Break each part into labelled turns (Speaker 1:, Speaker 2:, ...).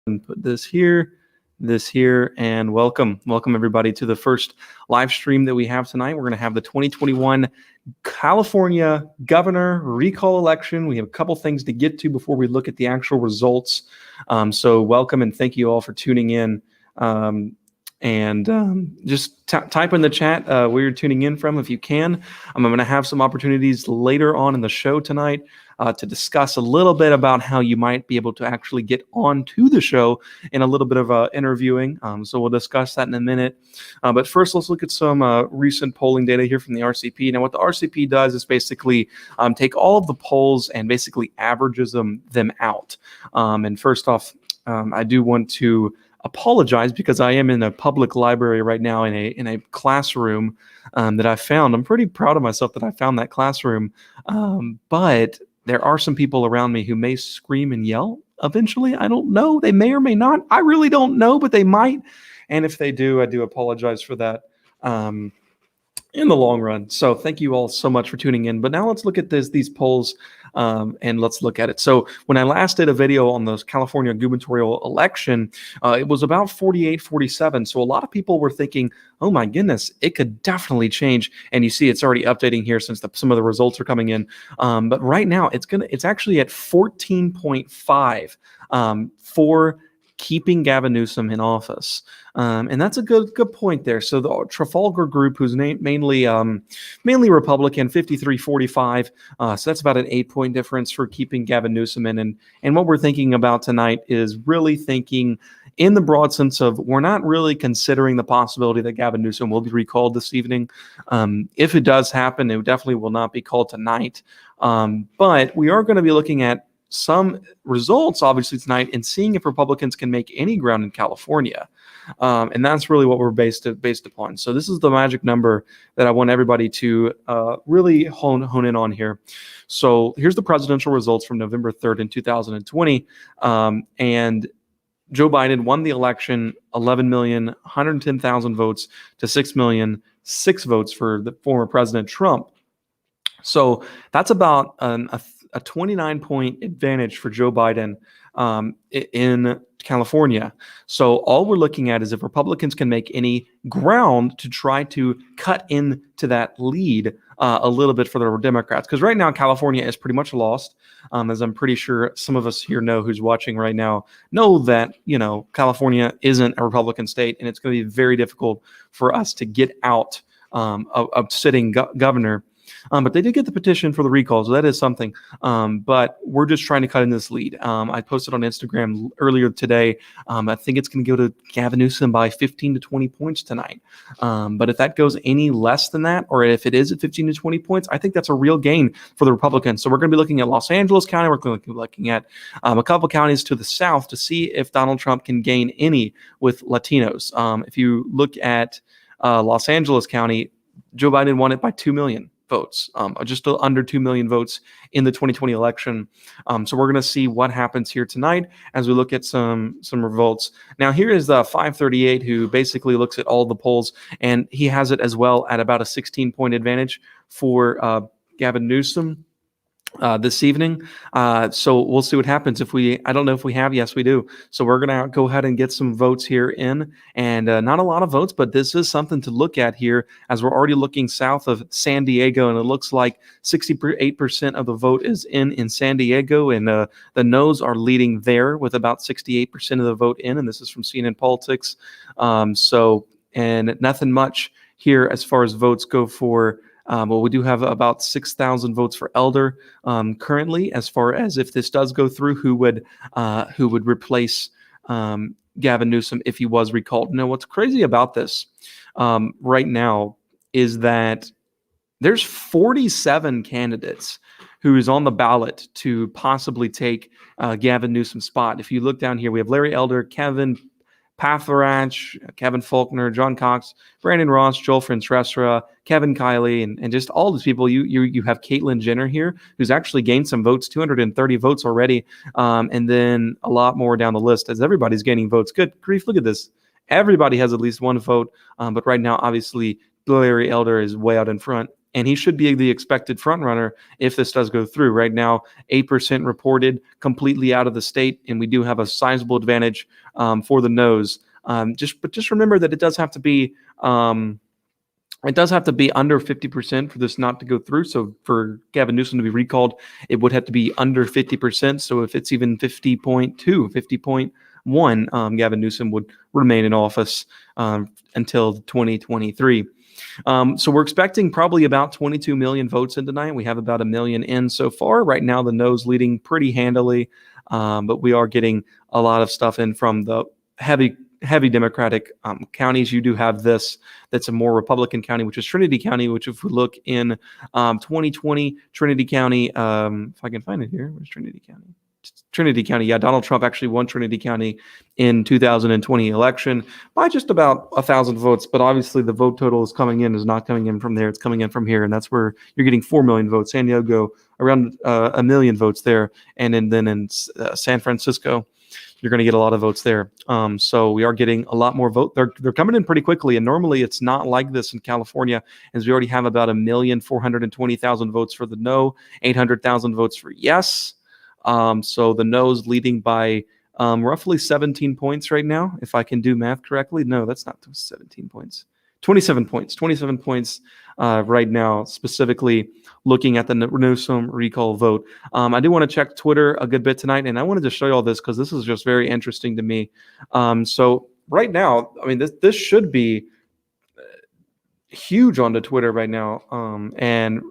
Speaker 1: And put this here, and welcome everybody to the first live stream that we have tonight. We're going to have the 2021 California governor recall election. We have a couple things to get to before we look at the actual results. So welcome and thank you all for tuning in. Just type in the chat where you're tuning in from if you can. I'm going to have some opportunities later on in the show tonight to discuss a little bit about how you might be able to actually get onto the show in a little bit of interviewing. So we'll discuss that in a minute. But first, let's look at some recent polling data here from the RCP. Now, what the RCP does is basically take all of the polls and basically averages them out. And first off, I do want to apologize because I am in a public library right now in a classroom that I found. I'm pretty proud of myself that I found that classroom, but there are some people around me who may scream and yell eventually. I don't know. They may or may not. I really don't know, but they might. And if they do, I do apologize for that in the long run. So thank you all so much for tuning in. But now let's look at these polls and let's look at it. So when I last did a video on the California gubernatorial election, it was about 48-47. So a lot of people were thinking, oh my goodness, it could definitely change. And you see it's already updating here since some of the results are coming in. But right now it's actually at 14.5 for keeping Gavin Newsom in office. And that's a good point there. So the Trafalgar Group, who's mainly Republican, 53-45. So that's about an 8-point difference for keeping Gavin Newsom in. And what we're thinking about tonight is really thinking in the broad sense of we're not really considering the possibility that Gavin Newsom will be recalled this evening. If it does happen, it definitely will not be called tonight. But we are going to be looking at some results, obviously, tonight and seeing if Republicans can make any ground in California. And that's really what we're based upon. So this is the magic number that I want everybody to really hone in on here. So here's the presidential results from November 3rd in 2020. And Joe Biden won the election 11,110,000 votes to 6,006 votes for the former President Trump. So that's about a 29-point advantage for Joe Biden in California. So all we're looking at is if Republicans can make any ground to try to cut into that lead a little bit for the Democrats. Because right now, California is pretty much lost. As I'm pretty sure some of us here know who's watching right now know that, California isn't a Republican state, and it's going to be very difficult for us to get out of sitting governor. But they did get the petition for the recall, so that is something. But we're just trying to cut in this lead. I posted on Instagram earlier today. I think it's going to go to Gavin Newsom by 15 to 20 points tonight. But if that goes any less than that, or if it is at 15 to 20 points, I think that's a real gain for the Republicans. So we're going to be looking at Los Angeles County. We're going to be looking at a couple counties to the south to see if Donald Trump can gain any with Latinos. If you look at Los Angeles County, Joe Biden won it by 2 million votes, just under 2 million votes in the 2020 election. So we're going to see what happens here tonight as we look at some revolts. Now, here is the 538 who basically looks at all the polls, and he has it as well at about a 16-point advantage for Gavin Newsom this evening. So we'll see what happens. I don't know if we have. Yes, we do. So we're going to go ahead and get some votes here in, and not a lot of votes, but this is something to look at here as we're already looking south of San Diego, and it looks like 68% of the vote is in San Diego, and the no's are leading there with about 68% of the vote in, and this is from CNN Politics. And nothing much here as far as votes go for well, we do have about 6,000 votes for Elder currently. As far as if this does go through, who would replace Gavin Newsom if he was recalled? Now, what's crazy about this right now is that there's 47 candidates who is on the ballot to possibly take Gavin Newsom's spot. If you look down here, we have Larry Elder, Kevin Patharach, Kevin Faulkner, John Cox, Brandon Ross, Joel Francesca, Kevin Kiley, and just all these people. You have Caitlyn Jenner here, who's actually gained some votes, 230 votes already, and then a lot more down the list as everybody's gaining votes. Good grief, look at this. Everybody has at least one vote, but right now, obviously, Larry Elder is way out in front, and he should be the expected front runner if this does go through. Right now, 8% reported completely out of the state, and we do have a sizable advantage for the no's. Just remember that it does have to be under 50% for this not to go through. So for Gavin Newsom to be recalled, it would have to be under 50%. So if it's even 50.2, 50.1, Gavin Newsom would remain in office until 2023. So we're expecting probably about 22 million votes in tonight. We have about 1 million in so far. Right now, the no's leading pretty handily, but we are getting a lot of stuff in from the heavy Democratic counties. You do have this that's a more Republican county, which is Trinity County, which if we look in 2020, Trinity County, if I can find it here, where's Trinity County? Trinity County. Yeah, Donald Trump actually won Trinity County in 2020 election by just about 1,000 votes. But obviously the vote total is not coming in from there. It's coming in from here. And that's where you're getting 4 million votes. San Diego, around 1 million votes there. And then in San Francisco, you're going to get a lot of votes there. So we are getting a lot more vote. They're coming in pretty quickly. And normally it's not like this in California, as we already have about 1,420,000 votes for the no, 800,000 votes for yes. So the no's leading by roughly 17 points right now, if I can do math correctly. No, that's not 17 points. 27 points. 27 points right now, specifically looking at the Newsom recall vote. I do want to check Twitter a good bit tonight, and I wanted to show you all this because this is just very interesting to me. So right now, I mean, this should be huge onto Twitter right now, and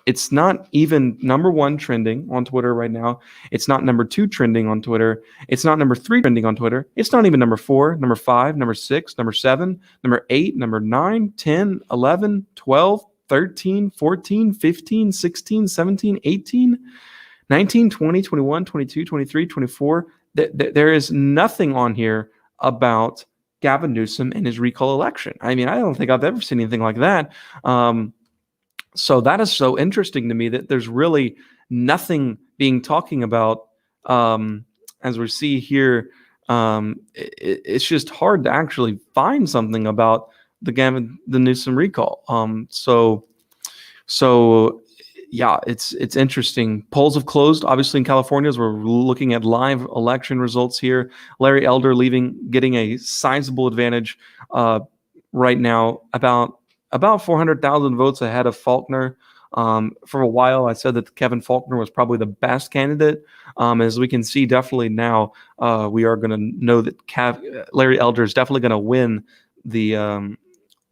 Speaker 1: it's not even number 1 trending on Twitter right now. It's not number 2 trending on Twitter. It's not number 3 trending on Twitter. It's not even number 4, number 5, number 6, number 7, number 8, number 9, 10, 11, 12, 13, 14, 15, 16, 17, 18, 19, 20, 21, 22, 23, 24. There is nothing on here about Gavin Newsom and his recall election. I mean, I don't think I've ever seen anything like that. So that is so interesting to me that there's really nothing being talking about. As we see here, it's just hard to actually find something about the Newsom recall. So yeah, it's interesting. Polls have closed, obviously, in California, as we're looking at live election results here. Larry Elder getting a sizable advantage right now, about 400,000 votes ahead of Faulkner. For a while, I said that Kevin Faulkner was probably the best candidate. As we can see, definitely now we are going to know that Larry Elder is definitely going to win the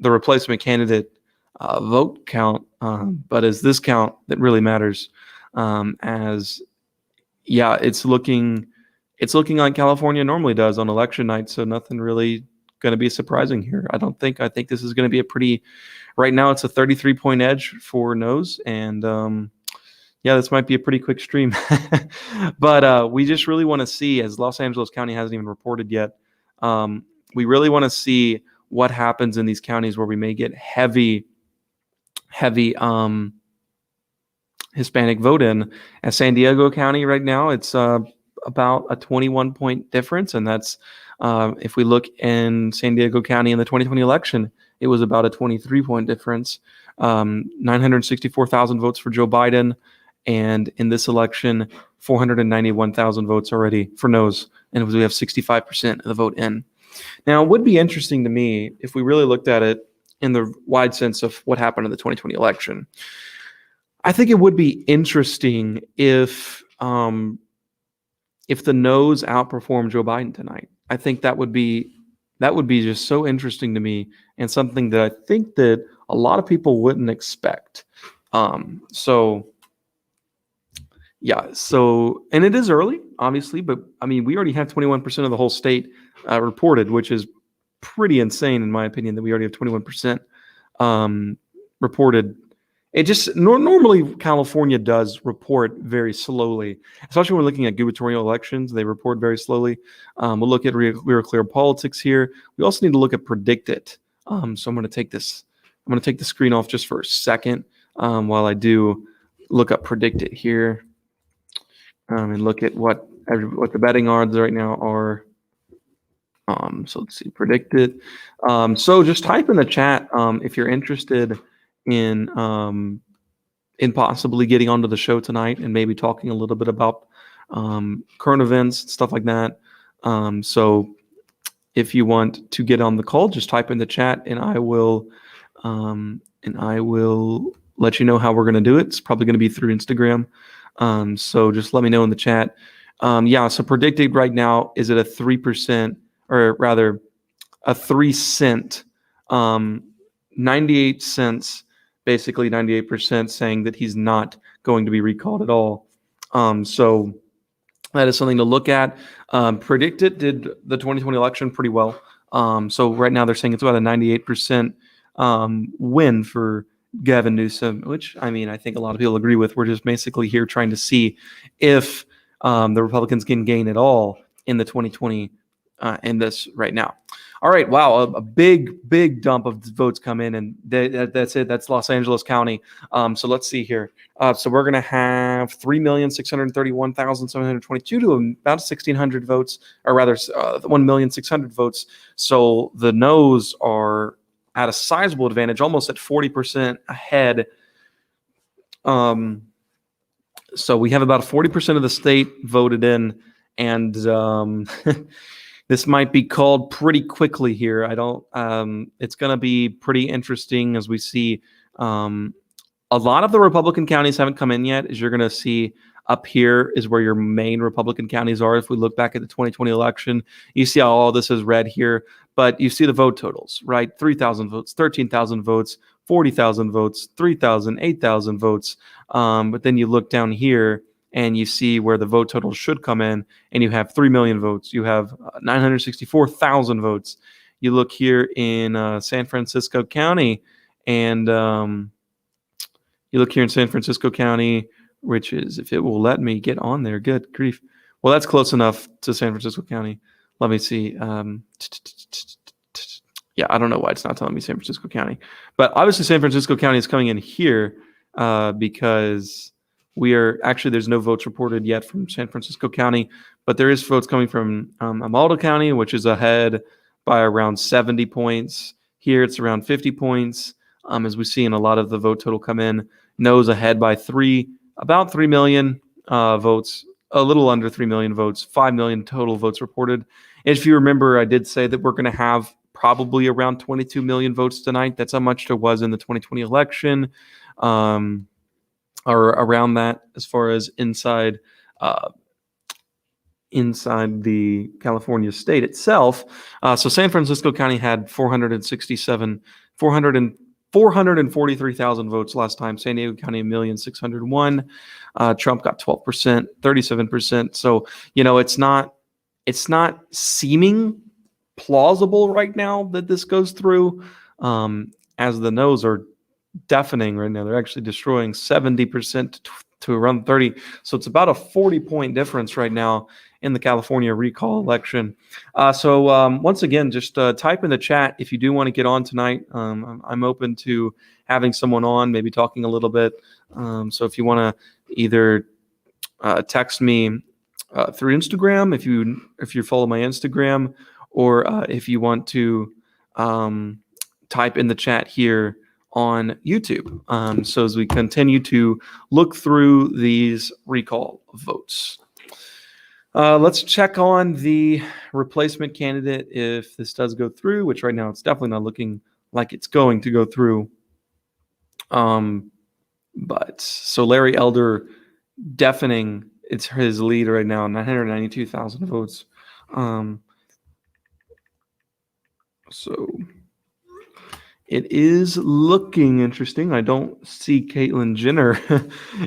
Speaker 1: replacement candidate vote count, but it's this count that really matters. As yeah, it's looking like California normally does on election night, so nothing really going to be surprising here. I don't think. I think this is going to be a pretty. Right now, it's a 33-point edge for no's, and yeah, this might be a pretty quick stream. But we just really want to see, as Los Angeles County hasn't even reported yet. We really want to see what happens in these counties where we may get heavy Hispanic vote in. As San Diego County right now, it's about a 21-point difference, and that's if we look in San Diego County in the 2020 election, it was about a 23-point difference. 964,000 votes for Joe Biden, and in this election, 491,000 votes already for no's, and we have 65% of the vote in. Now, it would be interesting to me if we really looked at it in the wide sense of what happened in the 2020 election. I think it would be interesting if the no's outperform Joe Biden tonight. I think that would be just so interesting to me, and something that I think that a lot of people wouldn't expect. So and it is early, obviously, but I mean, we already have 21% of the whole state reported, which is pretty insane in my opinion, that we already have 21% reported. It just normally California does report very slowly, especially when we're looking at gubernatorial elections. They report very slowly. We'll look at Real Clear Politics here. We also need to look at Predict It. So I'm going to take the screen off just for a second while I do look up Predict It here and look at what the betting odds right now are. So let's see, Predict It. So just type in the chat if you're interested in possibly getting onto the show tonight and maybe talking a little bit about current events, stuff like that. So if you want to get on the call, just type in the chat, and I will let you know how we're going to do it. It's probably going to be through Instagram. So just let me know in the chat. So Predicted right now is at a 3%, or rather a 3 cent, 98 cents, basically 98% saying that he's not going to be recalled at all. So that is something to look at. Predicted did the 2020 election pretty well. So right now they're saying it's about a 98% win for Gavin Newsom, which, I mean, I think a lot of people agree with. We're just basically here trying to see if the Republicans can gain at all in the 2020 in this right now. All right, wow, a big dump of votes come in, and that's it. That's Los Angeles County. So let's see here. So we're going to have 3,631,722 to about 1,600 votes, or rather 1,600,000 votes. So the no's are at a sizable advantage, almost at 40% ahead. So we have about 40% of the state voted in, and this might be called pretty quickly here. It's going to be pretty interesting as we see a lot of the Republican counties haven't come in yet. As you're going to see up here is where your main Republican counties are. If we look back at the 2020 election, you see how all this is red here, but you see the vote totals, right? 3,000 votes, 13,000 votes, 40,000 votes, 3,000, 8,000 votes. But then you look down here and you see where the vote totals should come in, and you have 3 million votes. You have 964,000 votes. You look here in San Francisco County, and which is, if it will let me get on there, good grief. Well, that's close enough to San Francisco County. Let me see. Yeah, I don't know why it's not telling me San Francisco County. But obviously San Francisco County is coming in here because there's no votes reported yet from San Francisco County, but there is votes coming from Amaldo County, which is ahead by around 70 points. Here it's around 50 points, as we see in a lot of the vote total come in. no's ahead by about 3 million votes, a little under 3 million votes, 5 million total votes reported. If you remember, I did say that we're going to have probably around 22 million votes tonight. That's how much there was in the 2020 election, or around that as far as inside the California state itself. So San Francisco County had 443,000 votes last time. San Diego County, 1,601,000. Trump got 12%, 37%. So, it's not seeming plausible right now that this goes through, as the no's are deafening right now. They're actually destroying 70% to around 30. So it's about a 40-point difference right now in the California recall election. So once again, just type in the chat if you do want to get on tonight. I'm open to having someone on, maybe talking a little bit. So if you want to either text me through Instagram, if you follow my Instagram, or if you want to type in the chat here on YouTube. So as we continue to look through these recall votes. Let's check on the replacement candidate if this does go through, which right now it's definitely not looking like it's going to go through. But so Larry Elder deafening, it's his lead right now, 992,000 votes. So it is looking interesting. I don't see Caitlyn Jenner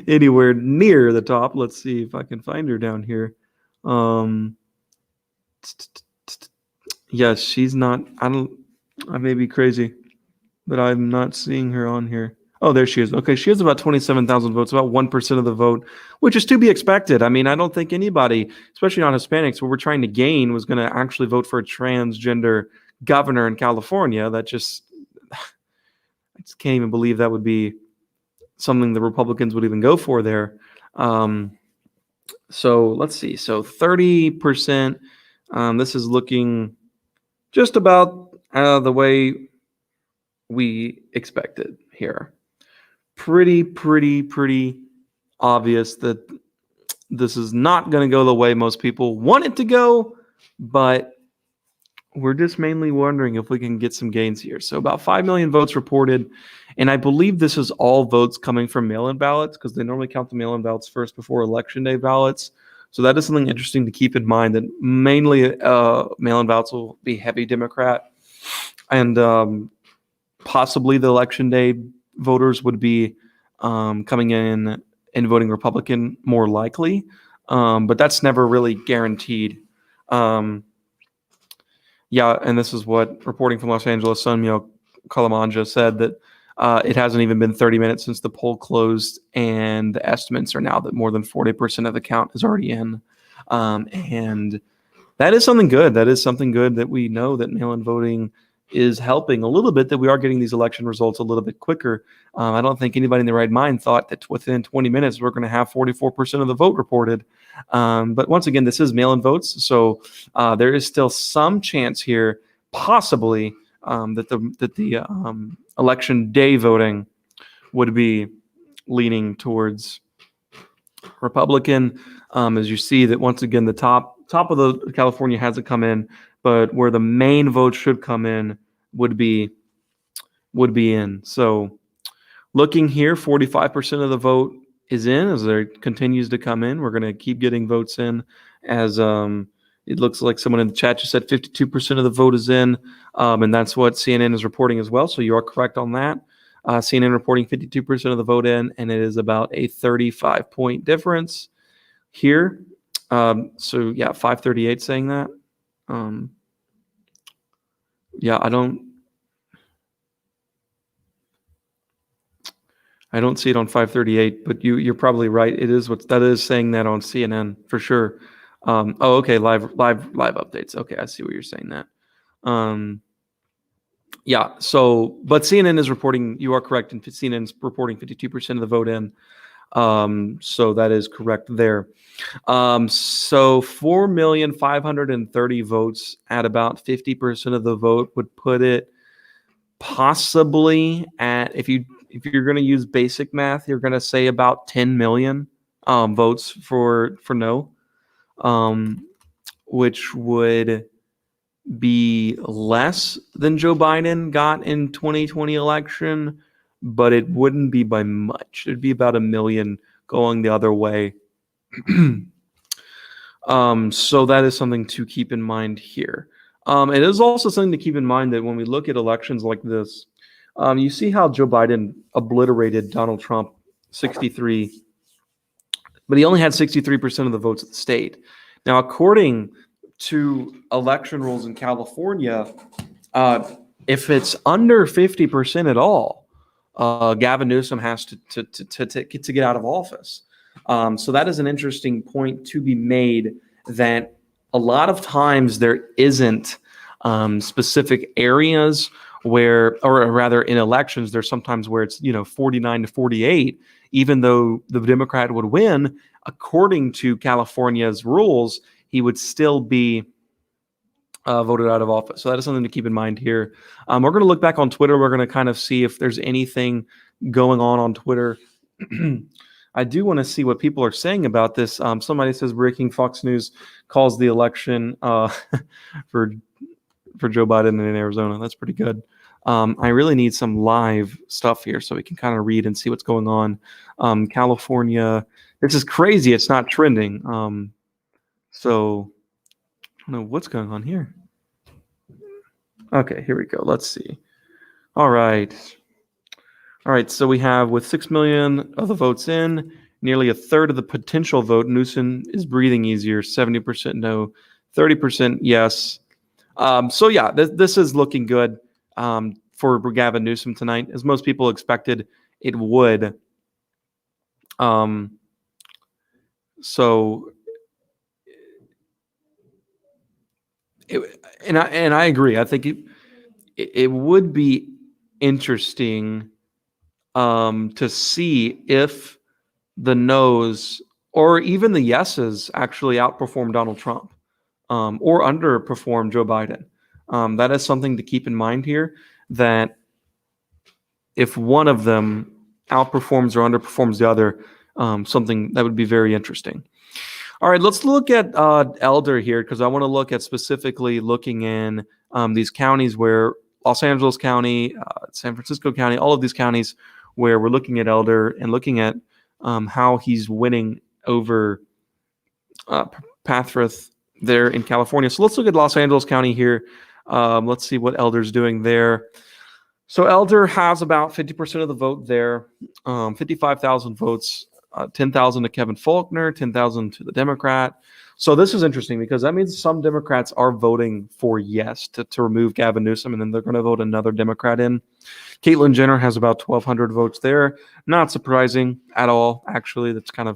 Speaker 1: anywhere near the top. Let's see if I can find her down here. Yes, she's not. I may be crazy, but I'm not seeing her on here. Oh, there she is. Okay, she has about 27,000 votes, about 1% of the vote, which is to be expected. I mean, I don't think anybody, especially not Hispanics, what we're trying to gain was going to actually vote for a transgender governor in California. That just, I just can't even believe that would be something the Republicans would even go for there. So let's see. So 30%. This is looking just about the way we expected here. Pretty obvious that this is not going to go the way most people want it to go, but we're just mainly wondering if we can get some gains here. So about 5 million votes reported, and I believe this is all votes coming from mail-in ballots because they normally count the mail-in ballots first before Election Day ballots. So that is something interesting to keep in mind, that mainly mail-in ballots will be heavy Democrat, and possibly the Election Day voters would be coming in and voting Republican more likely, but that's never really guaranteed. Yeah, and this is what reporting from Los Angeles, Sunmyo Kalamanja said, that it hasn't even been 30 minutes since the poll closed, and the estimates are now that more than 40% of the count is already in. And that is something good. That is something good that we know that mail-in voting is helping a little bit, that we are getting these election results a little bit quicker. I don't think anybody in their right mind thought that within 20 minutes we're going to have 44% of the vote reported. But once again, this is mail-in votes, so there is still some chance here, possibly, that the election day voting would be leaning towards Republican. As you see that once again, the top of the California hasn't come in, but where the main vote should come in would be in. So looking here, 45% of the vote is in as there continues to come in. We're going to keep getting votes in as it looks like someone in the chat just said 52% of the vote is in, and that's what CNN is reporting as well. So you are correct on that. CNN reporting 52% of the vote in, and it is about a 35-point difference here. So yeah, 538 saying that. Yeah, I don't see it on 538, but you're probably right. It is that is saying that on CNN for sure. Oh, okay, live updates. Okay, I see what you're saying that. Yeah, so but CNN is reporting, you are correct, and CNN is reporting 52% of the vote in. So that is correct there. So 4,530,000 votes at about 50% of the vote would put it possibly at, if you if you're going to use basic math, you're going to say about 10 million votes for no, which would be less than Joe Biden got in 2020 election, but it wouldn't be by much. It'd be about 1 million going the other way. So that is something to keep in mind here. It is also something to keep in mind that when we look at elections like this, you see how Joe Biden obliterated Donald Trump 63, but he only had 63% of the votes of the state. Now, according to election rules in California, if it's under 50% at all, Gavin Newsom has to get out of office. So that is an interesting point to be made, that a lot of times there isn't specific areas where, or rather in elections, there's sometimes where it's 49 to 48, even though the Democrat would win. According to California's rules, he would still be voted out of office. So that is something to keep in mind here. We're going to look back on Twitter. We're going to kind of see if there's anything going on Twitter. I do want to see what people are saying about this. Somebody says breaking Fox News calls the election for Joe Biden in Arizona. That's pretty good. I really need some live stuff here so we can kind of read and see what's going on. California, this is crazy. It's not trending. So I don't know what's going on here. Okay, here we go. Let's see. All right. So we have, with 6 million of the votes in, nearly a third of the potential vote, Newsom is breathing easier. 70% no, 30% yes. So yeah, this is looking good for Gavin Newsom tonight, as most people expected it would. And I agree. I think it would be interesting to see if the no's or even the yeses actually outperform Donald Trump or underperform Joe Biden. That is something to keep in mind here, that if one of them outperforms or underperforms the other, something that would be very interesting. All right, let's look at Elder here, because I want to look at specifically looking in these counties where Los Angeles County, San Francisco County, all of these counties where we're looking at Elder and looking at how he's winning over Pathrath there in California. So let's look at Los Angeles County here. Let's see what Elder's doing there. So Elder has about 50% of the vote there, 55,000 votes, 10,000 to Kevin Faulconer, 10,000 to the Democrat. So this is interesting because that means some Democrats are voting for yes to remove Gavin Newsom, and then they're going to vote another Democrat in. Caitlyn Jenner has about 1,200 votes there. Not surprising at all, actually. That's kind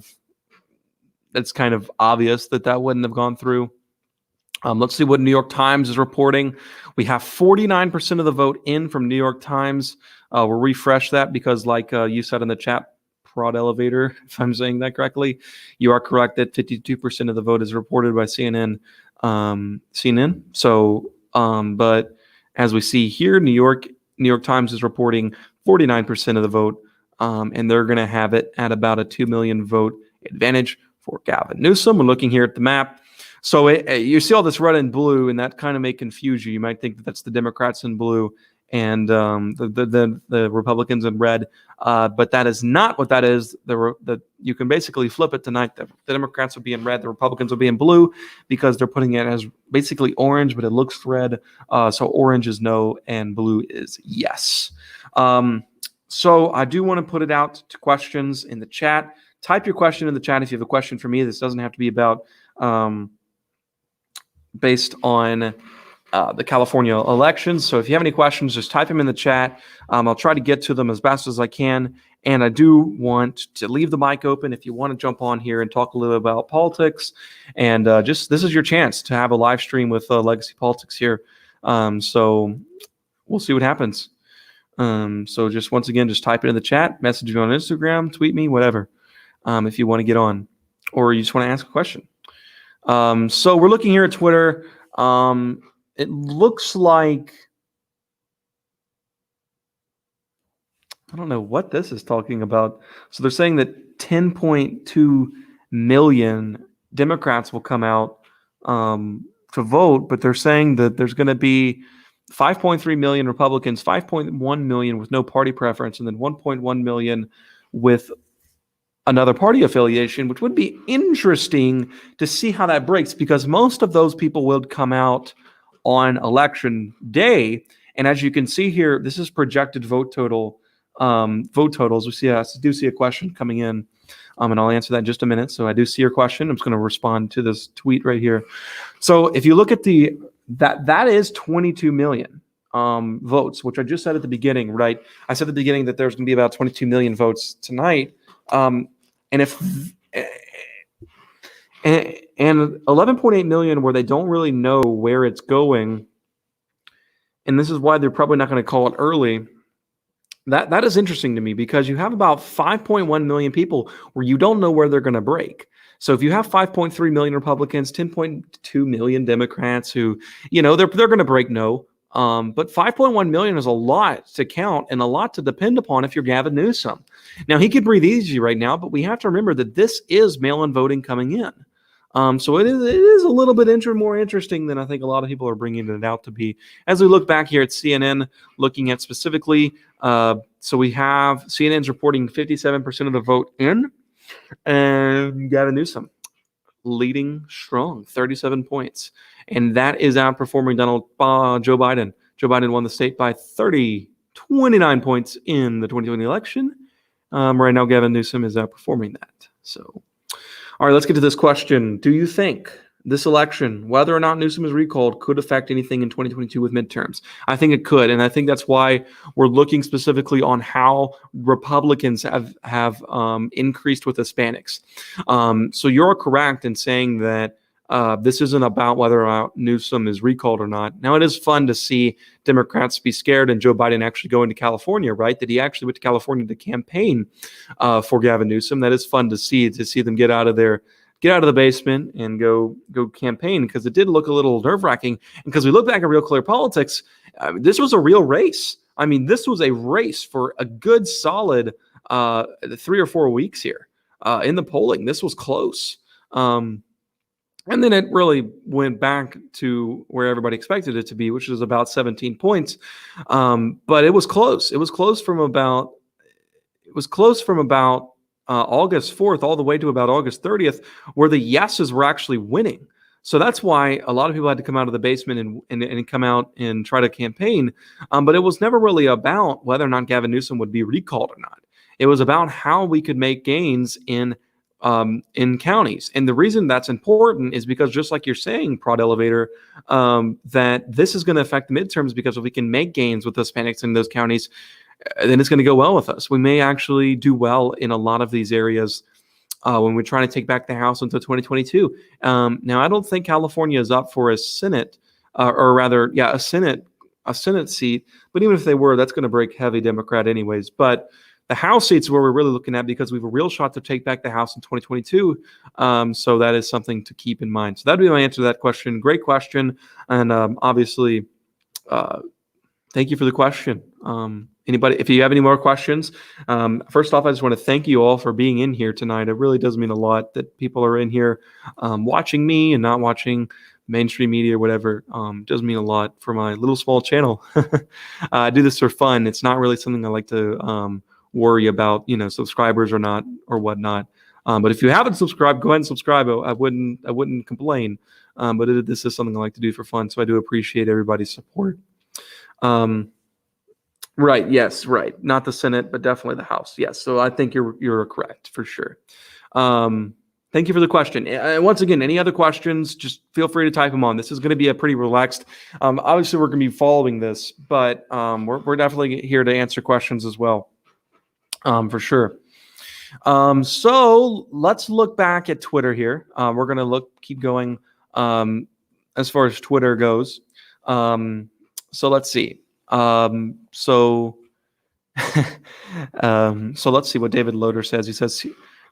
Speaker 1: of obvious that wouldn't have gone through. Let's see what New York Times is reporting. We have 49% of the vote in from New York Times. We'll refresh that because, like you said in the chat, Prod Elevator, if I'm saying that correctly, you are correct that 52% of the vote is reported by CNN. So, but as we see here, New York Times is reporting 49% of the vote, and they're going to have it at about a 2 million vote advantage for Gavin Newsom. We're looking here at the map. So you see all this red and blue, and that kind of may confuse you. You might think that that's the Democrats in blue and the Republicans in red, but that is not what that is. You can basically flip it tonight. The Democrats will be in red, the Republicans will be in blue, because they're putting it as basically orange, but it looks red. So orange is no, and blue is yes. So I do want to put it out to questions in the chat. Type your question in the chat if you have a question for me. This doesn't have to be about based on the California elections. So if you have any questions, just type them in the chat. I'll try to get to them as best as I can. And I do want to leave the mic open if you want to jump on here and talk a little about politics. And this is your chance to have a live stream with Legacy Politics here. So we'll see what happens. So just once again, just type it in the chat, message me on Instagram, tweet me, whatever, if you want to get on, or you just want to ask a question. So we're looking here at Twitter. It looks like I don't know what this is talking about. So they're saying that 10.2 million Democrats will come out to vote, but they're saying that there's going to be 5.3 million Republicans, 5.1 million with no party preference, and then 1.1 million with another party affiliation, which would be interesting to see how that breaks, because most of those people will come out on election day. And as you can see here, this is projected vote totals. I do see a question coming in, and I'll answer that in just a minute. So I do see your question. I'm just going to respond to this tweet right here. So if you look at that is 22 million votes, which I just said at the beginning, right? I said at the beginning that there's going to be about 22 million votes tonight. And 11.8 million where they don't really know where it's going, and this is why they're probably not going to call it early. That is interesting to me, because you have about 5.1 million people where you don't know where they're going to break. So if you have 5.3 million Republicans, 10.2 million Democrats who, they're going to break no. But 5.1 million is a lot to count and a lot to depend upon if you're Gavin Newsom. Now, he could breathe easy right now, but we have to remember that this is mail-in voting coming in. So it is a little bit more interesting than I think a lot of people are bringing it out to be. As we look back here at CNN, looking at specifically, so we have CNN's reporting 57% of the vote in, and Gavin Newsom leading strong, 37 points. And that is outperforming Joe Biden. Joe Biden won the state by 29 points in the 2020 election. Right now, Gavin Newsom is outperforming that. So, all right, let's get to this question. Do you think this election, whether or not Newsom is recalled, could affect anything in 2022 with midterms? I think it could, and I think that's why we're looking specifically on how Republicans have increased with Hispanics. So you're correct in saying that this isn't about whether or not Newsom is recalled or not. Now, it is fun to see Democrats be scared and Joe Biden actually go into California, right? That he actually went to California to campaign for Gavin Newsom. That is fun to see them get out of the basement and go campaign, because it did look a little nerve-wracking. And because we look back at Real Clear Politics, this was a real race. I mean, this was a race for a good solid 3 or 4 weeks here in the polling. This was close. And then it really went back to where everybody expected it to be, which was about 17 points. But it was close. It was close from about August 4th all the way to about August 30th, where the yeses were actually winning. So that's why a lot of people had to come out of the basement and come out and try to campaign. But it was never really about whether or not Gavin Newsom would be recalled or not. It was about how we could make gains in counties. And the reason that's important is because, just like you're saying, Prod Elevator, that this is going to affect the midterms, because if we can make gains with Hispanics in those counties, then it's going to go well with us. We may actually do well in a lot of these areas when we're trying to take back the House until 2022. Now, I don't think California is up for a Senate, a Senate seat. But even if they were, that's going to break heavy Democrat anyways. But the House seats where we're really looking at, because we have a real shot to take back the House in 2022. So that is something to keep in mind. So that'd be my answer to that question. Great question. And obviously, thank you for the question. Anybody, if you have any more questions, first off, I just want to thank you all for being in here tonight. It really does mean a lot that people are in here watching me and not watching mainstream media or whatever. Does mean a lot for my little small channel. I do this for fun. It's not really something I like to worry about, subscribers or not or whatnot. But if you haven't subscribed, go ahead and subscribe. I wouldn't complain. But this is something I like to do for fun, so I do appreciate everybody's support. Right. Yes. Right. Not the Senate, but definitely the House. Yes. So I think you're correct for sure. Thank you for the question. Once again, any other questions, just feel free to type them on. This is going to be a pretty relaxed. Obviously, we're going to be following this, but we're definitely here to answer questions as well. For sure. So let's look back at Twitter here. We're going to keep going as far as Twitter goes. So let's see. So let's see what David Loader says. He says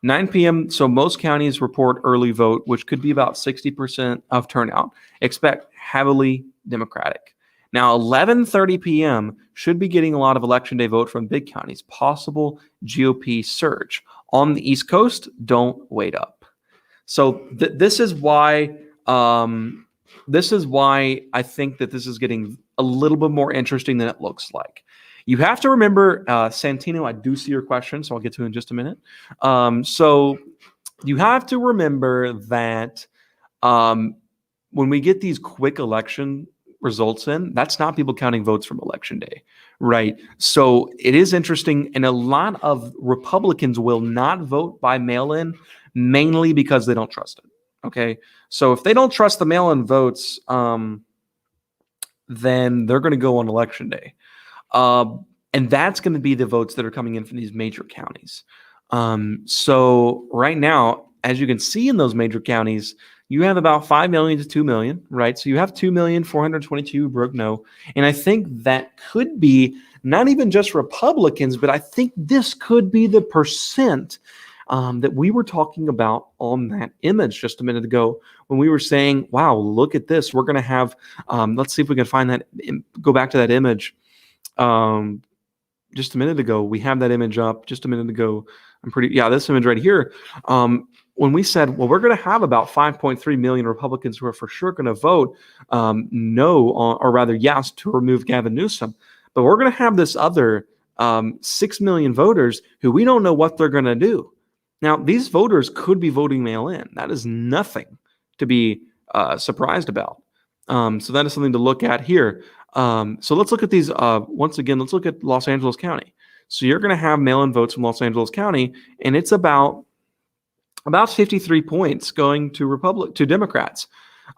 Speaker 1: 9 p.m. So most counties report early vote, which could be about 60% of turnout. Expect heavily Democratic. Now, 11:30 p.m. should be getting a lot of election day vote from big counties. Possible GOP surge on the East Coast. Don't wait up. So this is why. This is why I think that this is getting a little bit more interesting than it looks like. You have to remember, Santino, I do see your question, so I'll get to it in just a minute. So you have to remember that when we get these quick election results in, that's not people counting votes from election day, right? So it is interesting, and a lot of Republicans will not vote by mail-in, mainly because they don't trust it. Okay, so if they don't trust the mail-in votes, then they're going to go on election day, and that's going to be the votes that are coming in from these major counties. So right now, as you can see in those major counties, you have about 5 million to 2 million, right? So you have 2,422 broke no. And I think that could be not even just Republicans, but I think this could be the percent that we were talking about on that image just a minute ago when we were saying, wow, look at this. We're going to have, let's see if we can find that, go back to that image. Just a minute ago, we have that image up just a minute ago. This image right here. When we said, well, we're going to have about 5.3 million Republicans who are for sure going to vote no, or rather yes, to remove Gavin Newsom. But we're going to have this other 6 million voters who we don't know what they're going to do. Now, these voters could be voting mail-in. That is nothing to be surprised about. So that is something to look at here. So let's look at these. Once again, let's look at Los Angeles County. So you're going to have mail-in votes from Los Angeles County, and it's about 53 points going to Democrats.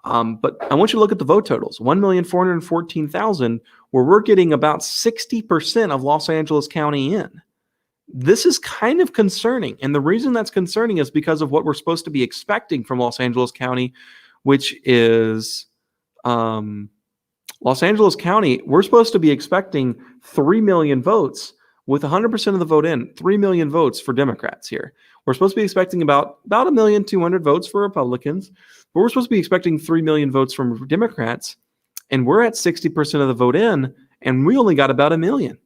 Speaker 1: But I want you to look at the vote totals: 1,414,000, where we're getting about 60% of Los Angeles County in. This is kind of concerning. And the reason that's concerning is because of what we're supposed to be expecting from Los Angeles County, which is Los Angeles County. We're supposed to be expecting 3 million votes with 100% of the vote in, 3 million votes for Democrats here. We're supposed to be expecting about 1,200,000 votes for Republicans, but we're supposed to be expecting 3 million votes from Democrats, and we're at 60% of the vote in, and we only got about 1 million.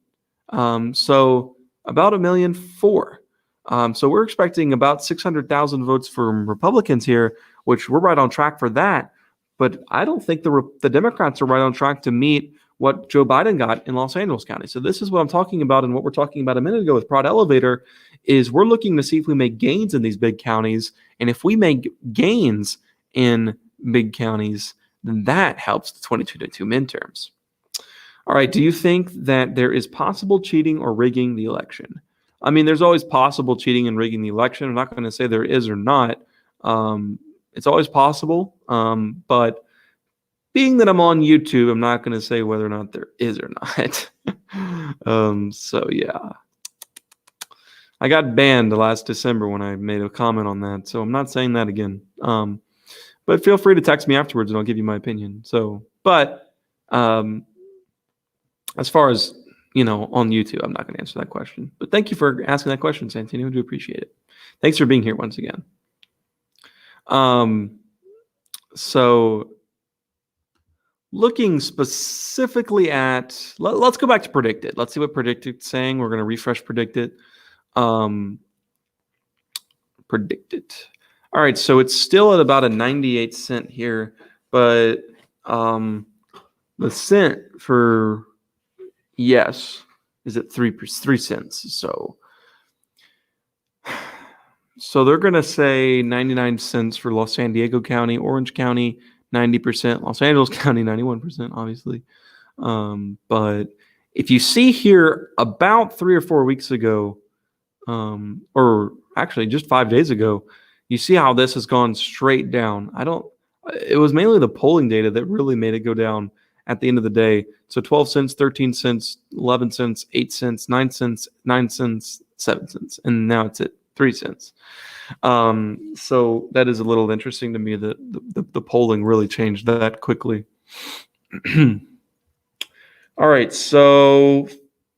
Speaker 1: So about 1,000,004. So we're expecting about 600,000 votes from Republicans here, which we're right on track for that. But I don't think the Democrats are right on track to meet what Joe Biden got in Los Angeles County. So this is what I'm talking about, and what we're talking about a minute ago with Prod Elevator is we're looking to see if we make gains in these big counties. And if we make gains in big counties, then that helps the 22-2 midterms. All right, do you think that there is possible cheating or rigging the election? I mean, there's always possible cheating and rigging the election. I'm not going to say there is or not. It's always possible, but being that I'm on YouTube, I'm not going to say whether or not there is or not. So yeah, I got banned last December when I made a comment on that, so I'm not saying that again. But feel free to text me afterwards, and I'll give you my opinion. As far as on YouTube, I'm not going to answer that question. But thank you for asking that question, Santino. I do appreciate it. Thanks for being here once again. So looking specifically at, let's go back to Predicted. Let's see what Predicted's saying. We're going to refresh Predicted. Predicted. All right, so it's still at about a 98 cent here, but the cent for yes is at 3 cents. So they're going to say 99 cents for San Diego County, Orange County, 90%, Los Angeles County, 91%, obviously. But if you see here, about 3 or 4 weeks ago, or actually just 5 days ago, you see how this has gone straight down. It was mainly the polling data that really made it go down at the end of the day. So 12 cents, 13 cents, 11 cents, 8 cents, 9 cents, 9 cents, 7 cents. And now it's at 3 cents. So that is a little interesting to me that the polling really changed that quickly. All right, so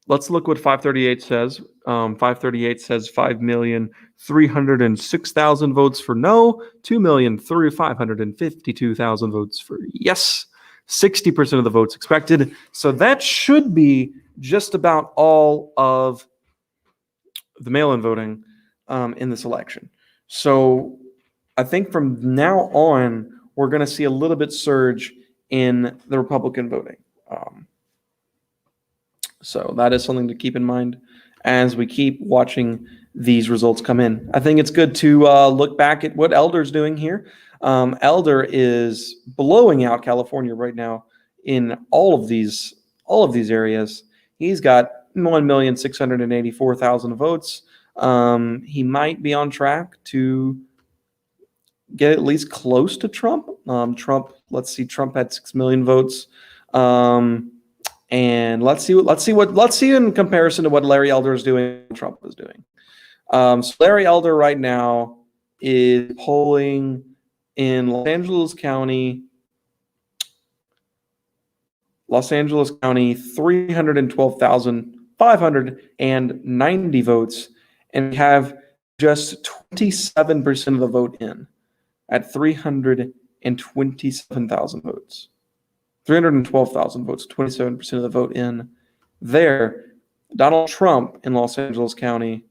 Speaker 1: let's look what 538 says. 538 says 5,306,000 votes for no, 2,552,000 votes for yes. 60% of the votes expected. So that should be just about all of the mail-in voting in this election. So I think from now on, we're going to see a little bit surge in the Republican voting. So that is something to keep in mind as we keep watching these results come in. I think it's good to look back at what Elder's doing here. Elder is blowing out California right now in all of these areas. He's got 1,684,000 votes. He might be on track to get at least close to Trump. Trump had 6 million votes. And let's see in comparison to what Larry Elder is doing, Trump is doing. So Larry Elder right now is polling in Los Angeles County, 312,590 votes, and we have just 27% of the vote in at 327,000 votes. 312,000 votes, 27% of the vote in there. Donald Trump in Los Angeles County,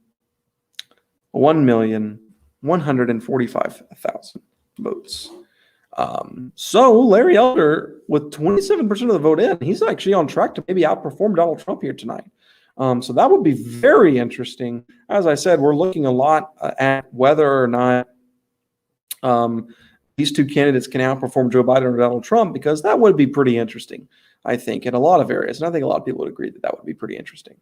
Speaker 1: 1,145,000 votes. So Larry Elder, with 27% of the vote in, he's actually on track to maybe outperform Donald Trump here tonight. So that would be very interesting. As I said, we're looking a lot at whether or not these two candidates can outperform Joe Biden or Donald Trump, because that would be pretty interesting, I think, in a lot of areas. And I think a lot of people would agree that that would be pretty interesting.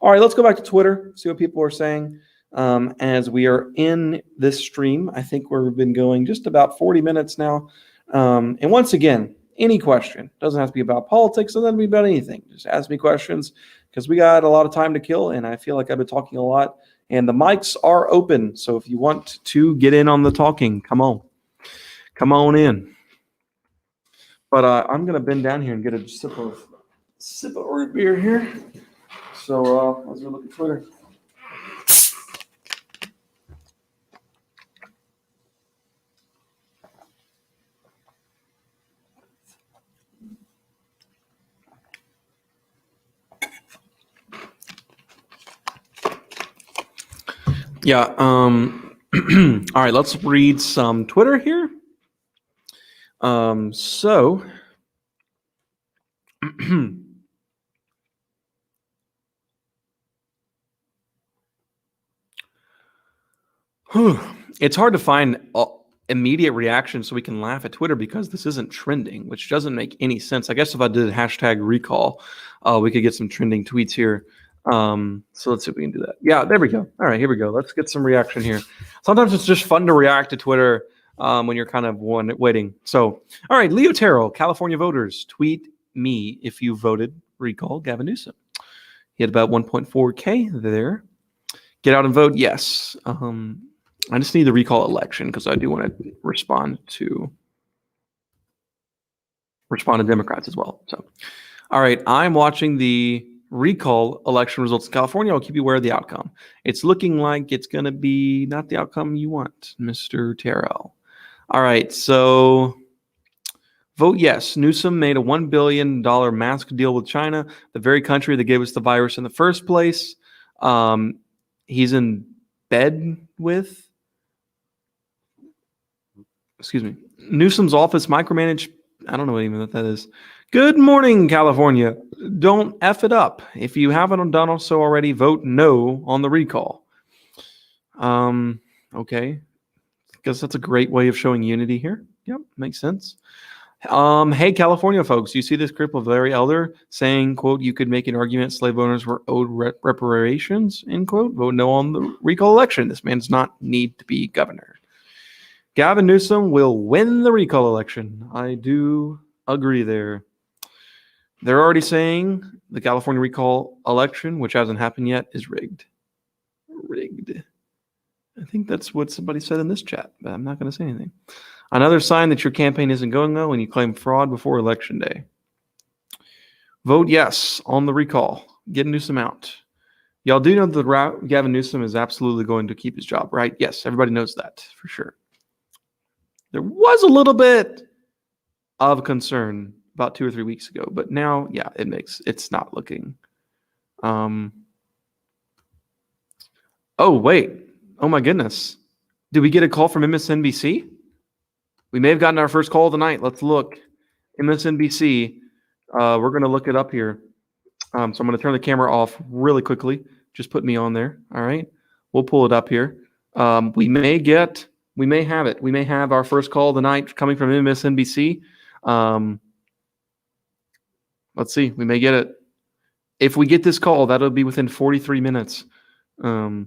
Speaker 1: All right, let's go back to Twitter, see what people are saying. As we are in this stream, I think we've been going just about 40 minutes now. And once again, any question, doesn't have to be about politics, doesn't have to be about anything. Just ask me questions, because we got a lot of time to kill, and I feel like I've been talking a lot. And the mics are open, so if you want to get in on the talking, come on in. But I'm gonna bend down here and get a sip of root beer here. So let's go look at Twitter. Yeah. All right. Let's read some Twitter here. It's hard to find immediate reaction so we can laugh at Twitter, because this isn't trending, which doesn't make any sense. I guess if I did hashtag recall, we could get some trending tweets here. So let's see if we can do that. Yeah, there we go. All right, here we go. Let's get some reaction here. Sometimes it's just fun to react to Twitter when you're kind of waiting. So, all right, Leo Terrell, California voters, tweet me if you voted recall Gavin Newsom. He had about 1.4K there. Get out and vote, yes. I just need the recall election, because I do want to respond to Democrats as well. So, all right, I'm watching the recall election results in California. I'll keep you aware of the outcome. It's looking like it's going to be not the outcome you want, Mr. Terrell. All right, so vote yes. Newsom made a $1 billion mask deal with China, the very country that gave us the virus in the first place. He's in bed with, Newsom's office micromanaged. I don't know even what that is. Good morning, California. Don't F it up. If you haven't done so already, vote no on the recall. Okay. Guess that's a great way of showing unity here. Yep, makes sense. Hey, California folks, you see this clip of Larry Elder saying, quote, you could make an argument slave owners were owed reparations, end quote. Vote no on the recall election. This man does not need to be governor. Gavin Newsom will win the recall election. I do agree there. They're already saying the California recall election, which hasn't happened yet, is rigged. Rigged. I think that's what somebody said in this chat, but I'm not going to say anything. Another sign that your campaign isn't going well when you claim fraud before Election Day. Vote yes on the recall. Get Newsom out. Y'all do know that Gavin Newsom is absolutely going to keep his job, right? Yes, everybody knows that for sure. There was a little bit of concern about 2 or 3 weeks ago. But now, yeah, it's not looking. Oh, wait. Oh, my goodness. Did we get a call from MSNBC? We may have gotten our first call of the night. Let's look. MSNBC. We're going to look it up here. So I'm going to turn the camera off really quickly. Just put me on there. All right. We'll pull it up here. We may have it. We may have our first call of the night coming from MSNBC. Let's see. We may get it. If we get this call, that'll be within 43 minutes of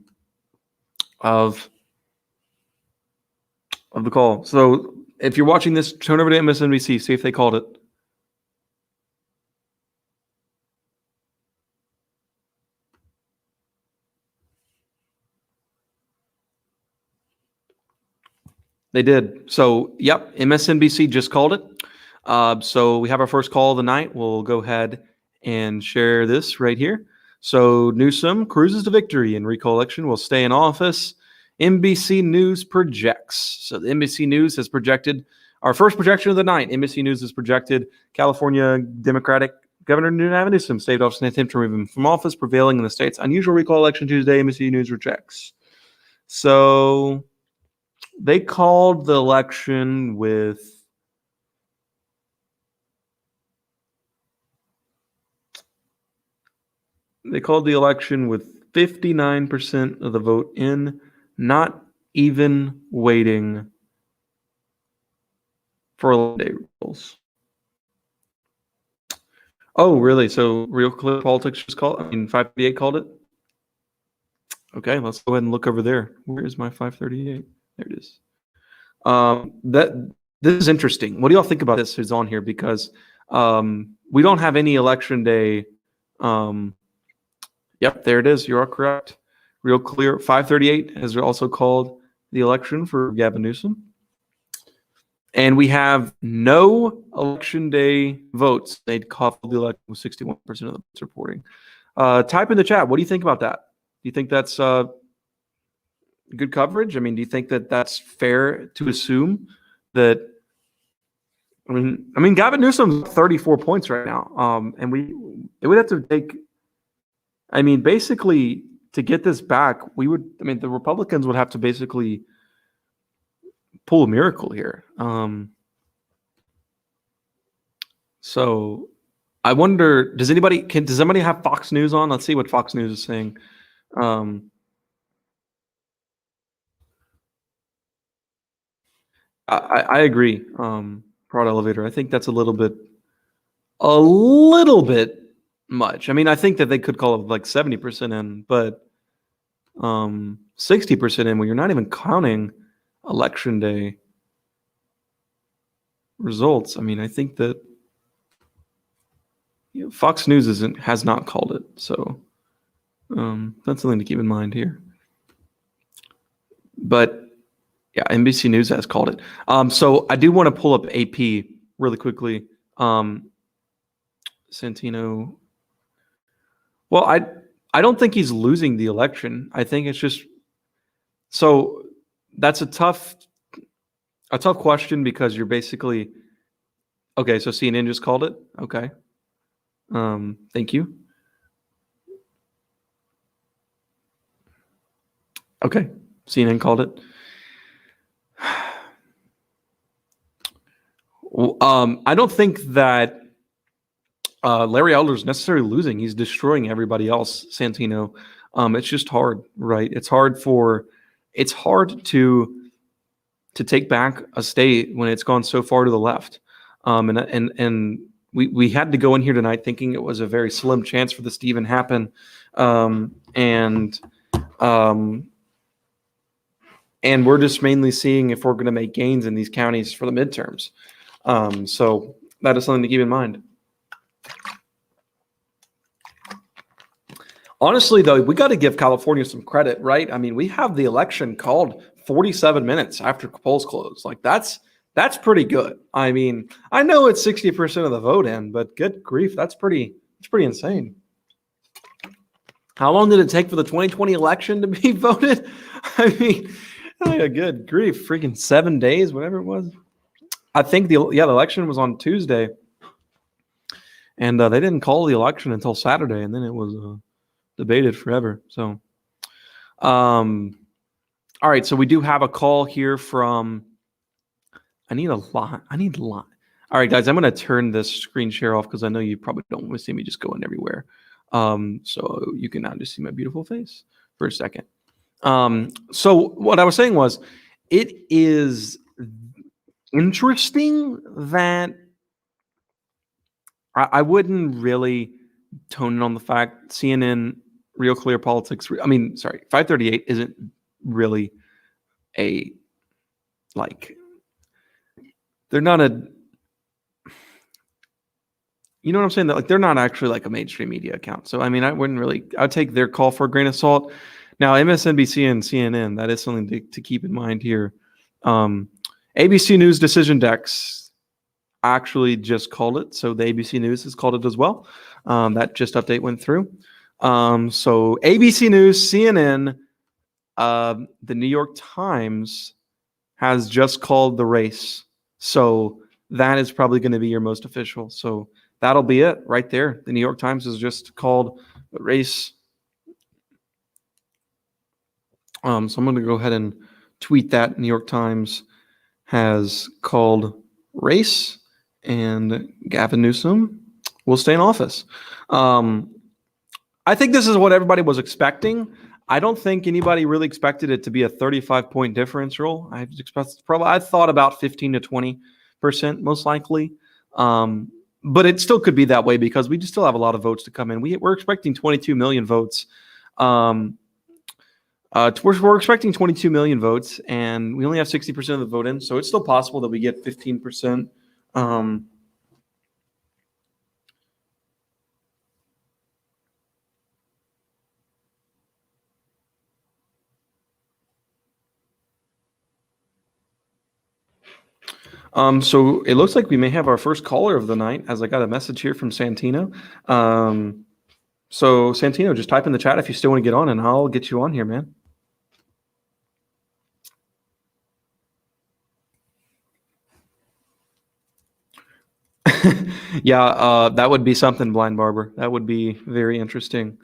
Speaker 1: the call. So if you're watching this, turn over to MSNBC, see if they called it. They did. So, yep, MSNBC just called it. So we have our first call of the night. We'll go ahead and share this right here. So Newsom cruises to victory in recall election, will stay in office. NBC News projects. So the NBC News has projected our first projection of the night. NBC News has projected California Democratic Governor Newsom stayed off an attempt to remove him from office, prevailing in the state's unusual recall election Tuesday. NBC News rejects. So they called the election with They called the election with 59% of the vote in, not even waiting for 11-day rules. Oh, really? So Real Clear Politics just called? 538 called it? Okay, let's go ahead and look over there. Where is my 538? There it is. This is interesting. What do y'all think about this who's on here? Because we don't have any election day. Yep, there it is. You are correct. Real Clear 538 has also called the election for Gavin Newsom. And we have no election day votes. They'd called the election with 61% of the votes reporting. Type in the chat. What do you think about that? Do you think that's good coverage? Do you think that that's fair to assume that? I mean, Gavin Newsom's 34 points right now, and it would have to take. Basically, to get this back, the Republicans would have to basically pull a miracle here. So I wonder, does somebody have Fox News on? Let's see what Fox News is saying. I agree. Broad elevator. I think that's a little bit much. I think that they could call it like 70% in, but 60% in when you're not even counting election day results. I think that Fox News has not called it, so that's something to keep in mind here. But yeah, NBC News has called it. So I do want to pull up AP really quickly. Santino. Well, I don't think he's losing the election. I think it's just so that's a tough question because you're basically okay. So CNN just called it. Okay. Thank you. Okay, CNN called it. I don't think that Larry Elder's necessarily losing. He's destroying everybody else, Santino. It's just hard, right? It's hard to take back a state when it's gone so far to the left. And we had to go in here tonight thinking it was a very slim chance for this to even happen. And we're just mainly seeing if we're going to make gains in these counties for the midterms. So that is something to keep in mind. Honestly, though, we got to give California some credit, right? We have the election called 47 minutes after polls close. Like that's pretty good. I know it's 60% of the vote in, but good grief, that's pretty insane. How long did it take for the 2020 election to be voted? Good grief, freaking 7 days, whatever it was. I think the election was on Tuesday. and they didn't call the election until Saturday, and then it was debated forever. So, all right. So we do have a call here from. I need a lot. All right, guys. I'm going to turn this screen share off because I know you probably don't want to see me just going everywhere. So you can now just see my beautiful face for a second. So what I was saying was, it is interesting that I wouldn't really tone it on the fact CNN, Real Clear Politics. 538 isn't really a they're not a. You know what I'm saying? That they're not actually like a mainstream media account. So I wouldn't really. I'd take their call for a grain of salt. Now MSNBC and CNN, that is something to keep in mind here. ABC News Decision Decks actually just called it, so the ABC News has called it as well. That just update went through. So ABC News, CNN, the New York Times has just called the race. So that is probably going to be your most official. So that'll be it right there. The New York Times has just called the race. So I'm going to go ahead and tweet that. New York Times has called race, and Gavin Newsom will stay in office. I think this is what everybody was expecting. I don't think anybody really expected it to be a 35-point differential. I thought about 15 to 20% most likely. But it still could be that way because we just still have a lot of votes to come in. We're expecting 22 million votes. We're expecting 22 million votes, and we only have 60% of the vote in, so it's still possible that we get 15%. So it looks like we may have our first caller of the night, as I got a message here from Santino. So Santino, just type in the chat if you still want to get on, and I'll get you on here, man. Yeah, that would be something, Blind Barber. That would be very interesting.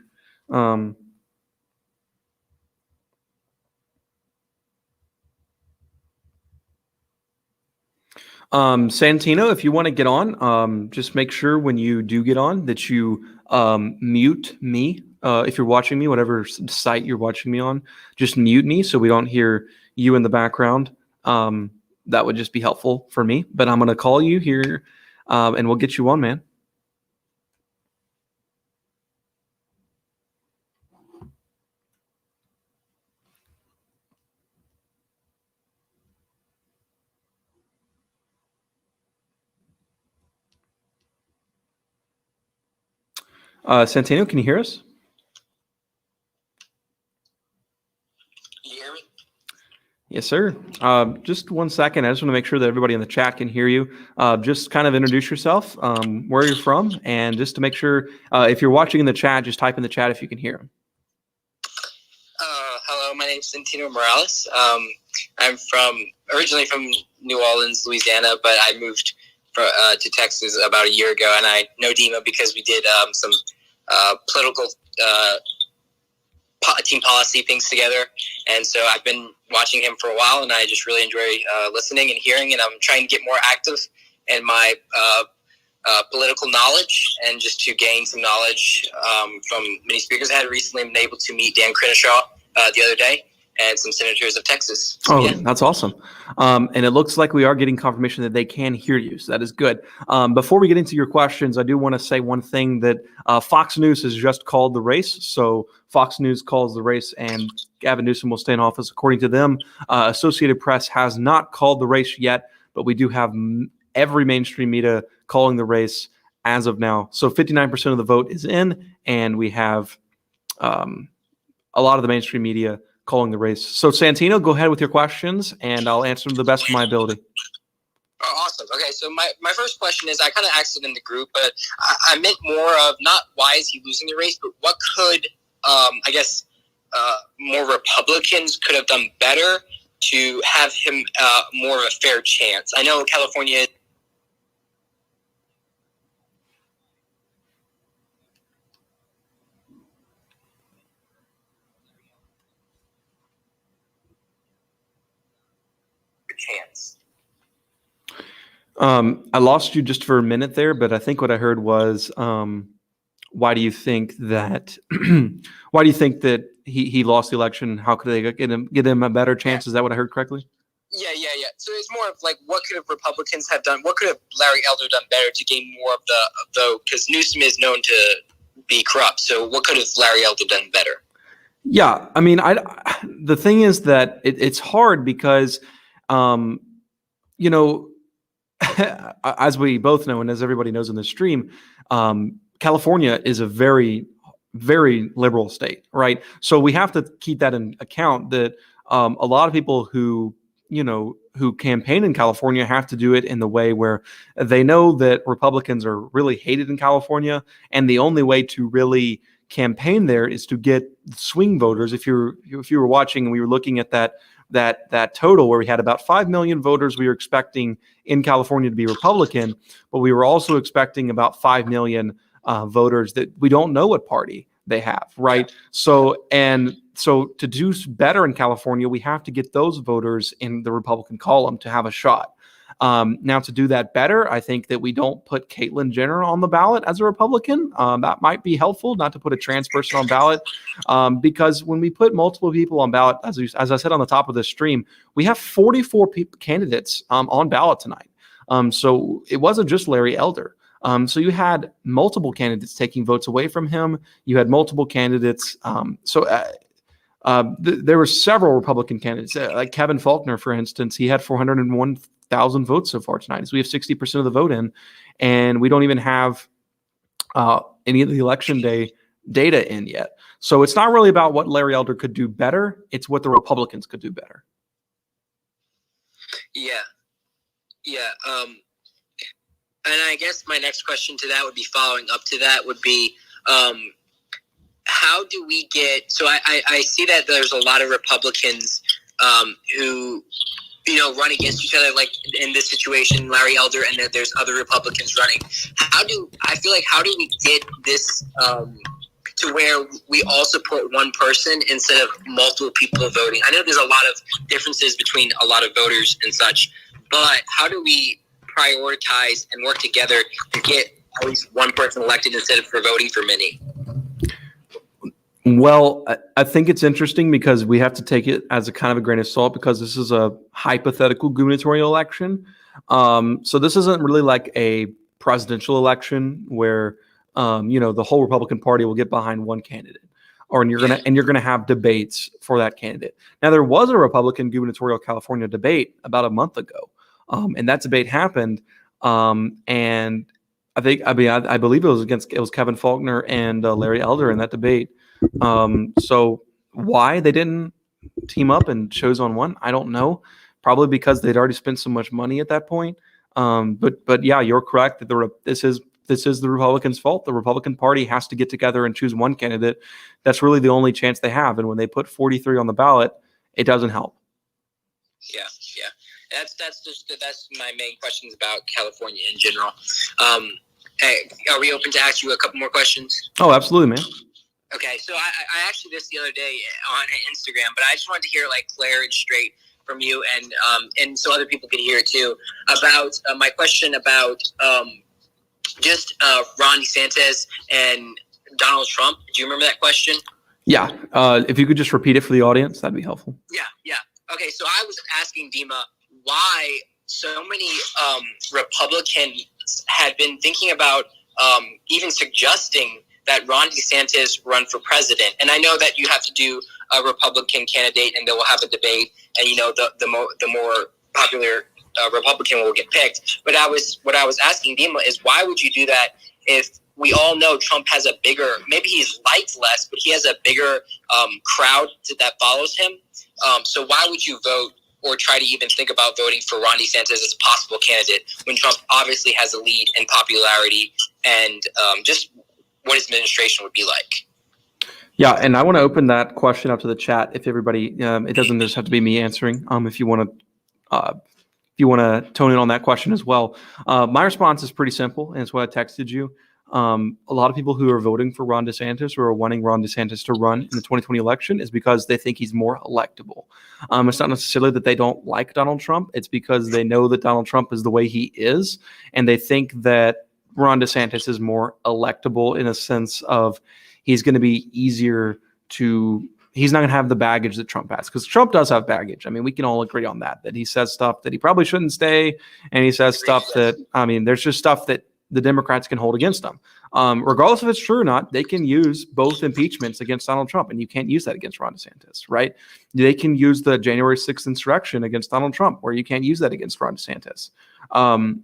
Speaker 1: Santino, if you want to get on, just make sure when you do get on that you mute me. If you're watching me, whatever site you're watching me on, just mute me so we don't hear you in the background. That would just be helpful for me. But I'm going to call you here, and we'll get you on, man. Santino, can you hear us?
Speaker 2: Can you hear me?
Speaker 1: Yes, sir. Just 1 second. I just want to make sure that everybody in the chat can hear you. Just kind of introduce yourself, where you're from, and just to make sure if you're watching in the chat, just type in the chat if you can hear him.
Speaker 2: Hello, my name is Santino Morales. I'm originally from New Orleans, Louisiana, but I moved to Texas about a year ago, and I know Dima because we did some political team policy things together, and so I've been watching him for a while, and I just really enjoy listening and hearing, and I'm trying to get more active in my political knowledge and just to gain some knowledge from many speakers. I had recently been able to meet Dan Crenshaw the other day and some senators of Texas. So,
Speaker 1: yeah. That's awesome. And it looks like we are getting confirmation that they can hear you. So that is good. Before we get into your questions, I do want to say one thing that Fox News has just called the race. So Fox News calls the race and Gavin Newsom will stay in office. According to them, Associated Press has not called the race yet, but we do have every mainstream media calling the race as of now. So 59% of the vote is in, and we have a lot of the mainstream media calling the race. So Santino, go ahead with your questions, and I'll answer them to the best of my ability.
Speaker 2: Oh, awesome. Okay, so my first question is, I kind of asked it in the group, but I meant more of not why is he losing the race, but what could, more Republicans could have done better to have him more of a fair chance. I know California...
Speaker 1: I lost you just for a minute there, but I think what I heard was, why do you think that? Why do you think that he lost the election? How could they get him a better chance? Is that what I heard correctly?
Speaker 2: Yeah. So it's more of like, what could have Republicans have done? What could have Larry Elder done better to gain more of the vote? Because Newsom is known to be corrupt. So what could have Larry Elder done better?
Speaker 1: Yeah, I mean, the thing is that it's hard because, you know, as we both know, and as everybody knows in this stream, California is a very, very liberal state, right? So we have to keep that in account that a lot of people who, who campaign in California have to do it in the way where they know that Republicans are really hated in California. And the only way to really campaign there is to get swing voters. If you were watching and we were looking at that total where we had about 5 million voters we were expecting in California to be Republican, but we were also expecting about 5 million voters that we don't know what party they have, right? So to do better in California, we have to get those voters in the Republican column to have a shot. Now, to do that better, I think that we don't put Caitlyn Jenner on the ballot as a Republican. That might be helpful, not to put a trans person on ballot, because when we put multiple people on ballot, as I said on the top of this stream, we have 44 candidates on ballot tonight. So it wasn't just Larry Elder. So you had multiple candidates taking votes away from him. You had multiple candidates. There were several Republican candidates, like Kevin Faulconer, for instance. He had 401,000 votes so far tonight. So we have 60% of the vote in, and we don't even have any of the election day data in yet. So it's not really about what Larry Elder could do better. It's what the Republicans could do better.
Speaker 2: Yeah. And I guess my next question to that would be, following up to that, would be, how do we get? So I see that there's a lot of Republicans who, run against each other, like in this situation, Larry Elder, and then there's other Republicans running. How do we get this to where we all support one person instead of multiple people voting? I know there's a lot of differences between a lot of voters and such, but how do we prioritize and work together to get at least one person elected instead of voting for many?
Speaker 1: Well, I think it's interesting because we have to take it as a kind of a grain of salt, because this is a hypothetical gubernatorial election. So this isn't really like a presidential election where the whole Republican Party will get behind one candidate, and you're gonna have debates for that candidate. Now, there was a Republican gubernatorial California debate about a month ago, and that debate happened, and I believe it was Kevin Faulconer and Larry Elder in that debate. So why they didn't team up and chose on one, I don't know. Probably because they'd already spent so much money at that point. But yeah, you're correct that this is the Republicans' fault. The Republican Party has to get together and choose one candidate. That's really the only chance they have. And when they put 43 on the ballot, it doesn't help.
Speaker 2: Yeah. That's my main questions about California in general. Hey, are we open to ask you a couple more questions?
Speaker 1: Oh, absolutely, man.
Speaker 2: Okay, so I asked you this the other day on Instagram, but I just wanted to hear clear and straight from you, and so other people could hear it too, about my question about just Ron DeSantis and Donald Trump. Do you remember that question?
Speaker 1: Yeah. If you could just repeat it for the audience, that'd be helpful.
Speaker 2: Yeah. Okay, so I was asking Dima why so many Republicans had been thinking about even suggesting that Ron DeSantis run for president. And I know that you have to do a Republican candidate and they will have a debate, and the more popular Republican will get picked. But what I was asking Dima is, why would you do that if we all know Trump has a bigger, maybe he's liked less, but he has a bigger crowd that follows him. So why would you vote or try to even think about voting for Ron DeSantis as a possible candidate when Trump obviously has a lead in popularity and just what his administration would be like?
Speaker 1: Yeah, and I want to open that question up to the chat. If everybody, it doesn't just have to be me answering. If you want to tone in on that question as well. My response is pretty simple, and it's what I texted you. A lot of people who are voting for Ron DeSantis or are wanting Ron DeSantis to run in the 2020 election is because they think he's more electable. It's not necessarily that they don't like Donald Trump. It's because they know that Donald Trump is the way he is, and they think that Ron DeSantis is more electable in a sense of he's going to be easier to. He's not going to have the baggage that Trump has, because Trump does have baggage. I mean, we can all agree on that he says stuff that he probably shouldn't say. And he says stuff that, there's just stuff that the Democrats can hold against him. Regardless if it's true or not, they can use both impeachments against Donald Trump, and you can't use that against Ron DeSantis, right? They can use the January 6th insurrection against Donald Trump, where you can't use that against Ron DeSantis.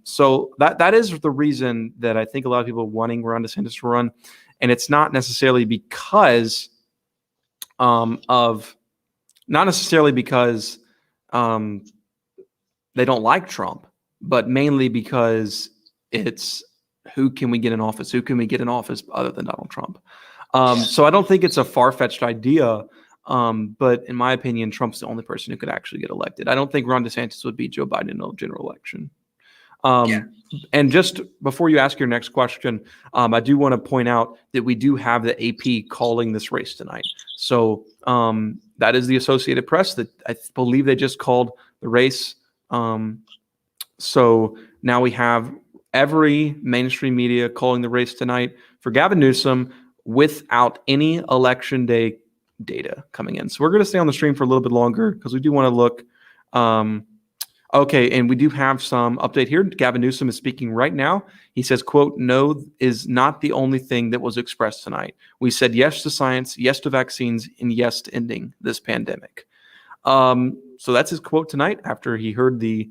Speaker 1: So that is the reason that I think a lot of people are wanting Ron DeSantis to run. And it's not necessarily because not necessarily because they don't like Trump, but mainly because it's who can we get in office? Who can we get in office other than Donald Trump? So I don't think it's a far-fetched idea, but in my opinion, Trump's the only person who could actually get elected. I don't think Ron DeSantis would beat Joe Biden in a general election. And just before you ask your next question, I do want to point out that we do have the AP calling this race tonight. So that is the Associated Press that I believe they just called the race. So now we have every mainstream media calling the race tonight for Gavin Newsom without any election day data coming in. So we're going to stay on the stream for a little bit longer because we do want to look. Okay, and we do have some update here. Gavin Newsom is speaking right now. He says, quote, "No is not the only thing that was expressed tonight. We said yes to science, yes to vaccines, and yes to ending this pandemic." So that's his quote tonight after he heard the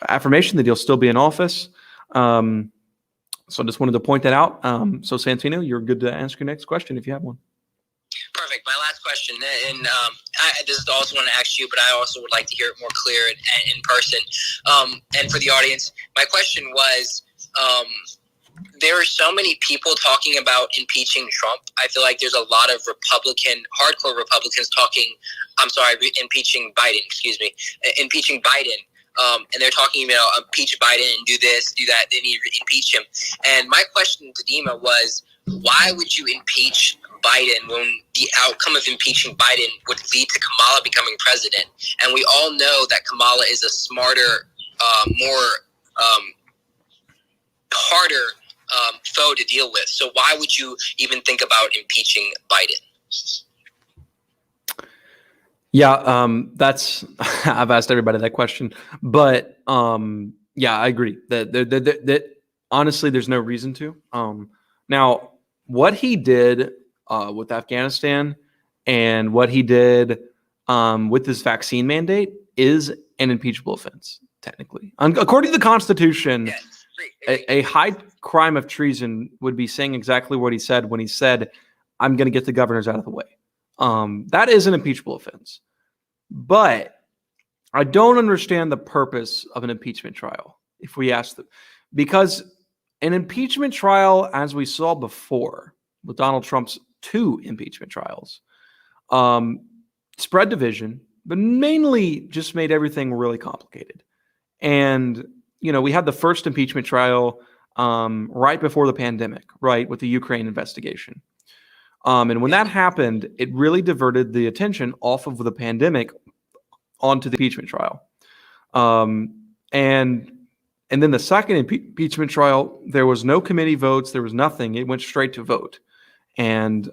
Speaker 1: affirmation that he'll still be in office. So I just wanted to point that out. So Santino, you're good to answer your next question if you have one.
Speaker 2: Perfect. My last question, and this is also want to ask you, but I also would like to hear it more clear in person. And for the audience, my question was, there are so many people talking about impeaching Trump. I feel like there's a lot of hardcore Republicans impeaching Biden, and they're talking about impeach Biden and do this, do that, they need to impeach him. And my question to Dima was, why would you impeach Biden when the outcome of impeaching Biden would lead to Kamala becoming president? And we all know that Kamala is a smarter, harder foe to deal with. So why would you even think about impeaching Biden?
Speaker 1: Yeah, that's I've asked everybody that question, but yeah, I agree that honestly, there's no reason to. Now, what he did with Afghanistan and what he did with this vaccine mandate is an impeachable offense, technically. According to the Constitution, a high crime of treason would be saying exactly what he said when he said, "I'm going to get the governors out of the way." That is an impeachable offense. But I don't understand the purpose of an impeachment trial, if we ask them. Because an impeachment trial, as we saw before with Donald Trump's 2 impeachment trials, spread division, but mainly just made everything really complicated. And, we had the first impeachment trial right before the pandemic, right, with the Ukraine investigation. And when that happened, it really diverted the attention off of the pandemic onto the impeachment trial. And then the second impeachment trial, there was no committee votes. There was nothing. It went straight to vote. And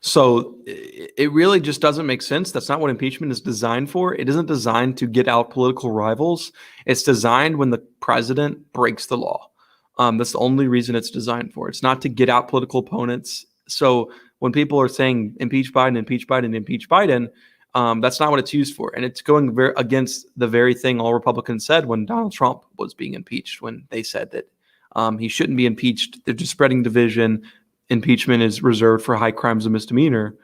Speaker 1: so it really just doesn't make sense. That's not what impeachment is designed for. It isn't designed to get out political rivals. It's designed when the president breaks the law. That's the only reason it's designed for. It's not to get out political opponents. So when people are saying impeach Biden, impeach Biden, impeach Biden, that's not what it's used for. And it's going against the very thing all Republicans said when Donald Trump was being impeached, when they said that he shouldn't be impeached. They're just spreading division. Impeachment is reserved for high crimes and misdemeanor.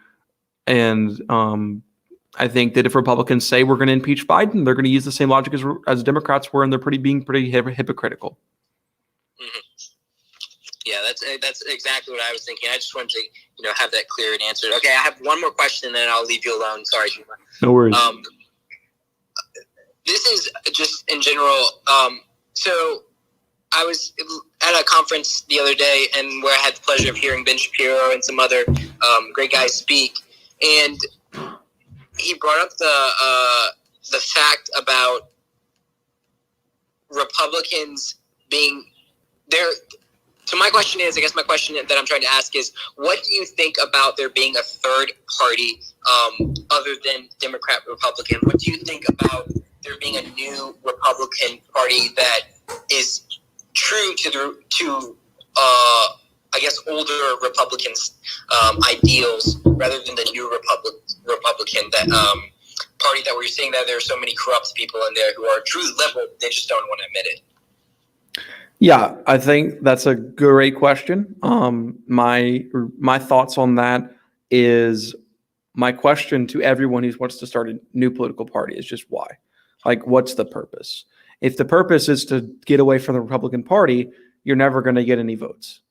Speaker 1: And I think that if Republicans say we're going to impeach Biden, they're going to use the same logic as Democrats were, and they're being pretty hypocritical.
Speaker 2: Mm-hmm. Yeah, that's exactly what I was thinking. I just wanted to, have that clear and answered. Okay, I have one more question, and then I'll leave you alone. Sorry, Dima.
Speaker 1: No worries.
Speaker 2: This is just in general. So I was at a conference the other day, and where I had the pleasure of hearing Ben Shapiro and some other great guys speak, and he brought up the fact about Republicans being there. So my question is, I guess my question that I'm trying to ask is, what do you think about there being a third party other than Democrat Republican? What do you think about there being a new Republican Party that is true to I guess older Republicans' ideals rather than the new Republican that party that we're seeing that there are so many corrupt people in there who are truly liberal, they just don't want to admit it?
Speaker 1: Yeah, I think that's a great question. My thoughts on that is, my question to everyone who wants to start a new political party is just why? Like, what's the purpose? If the purpose is to get away from the Republican Party, you're never going to get any votes,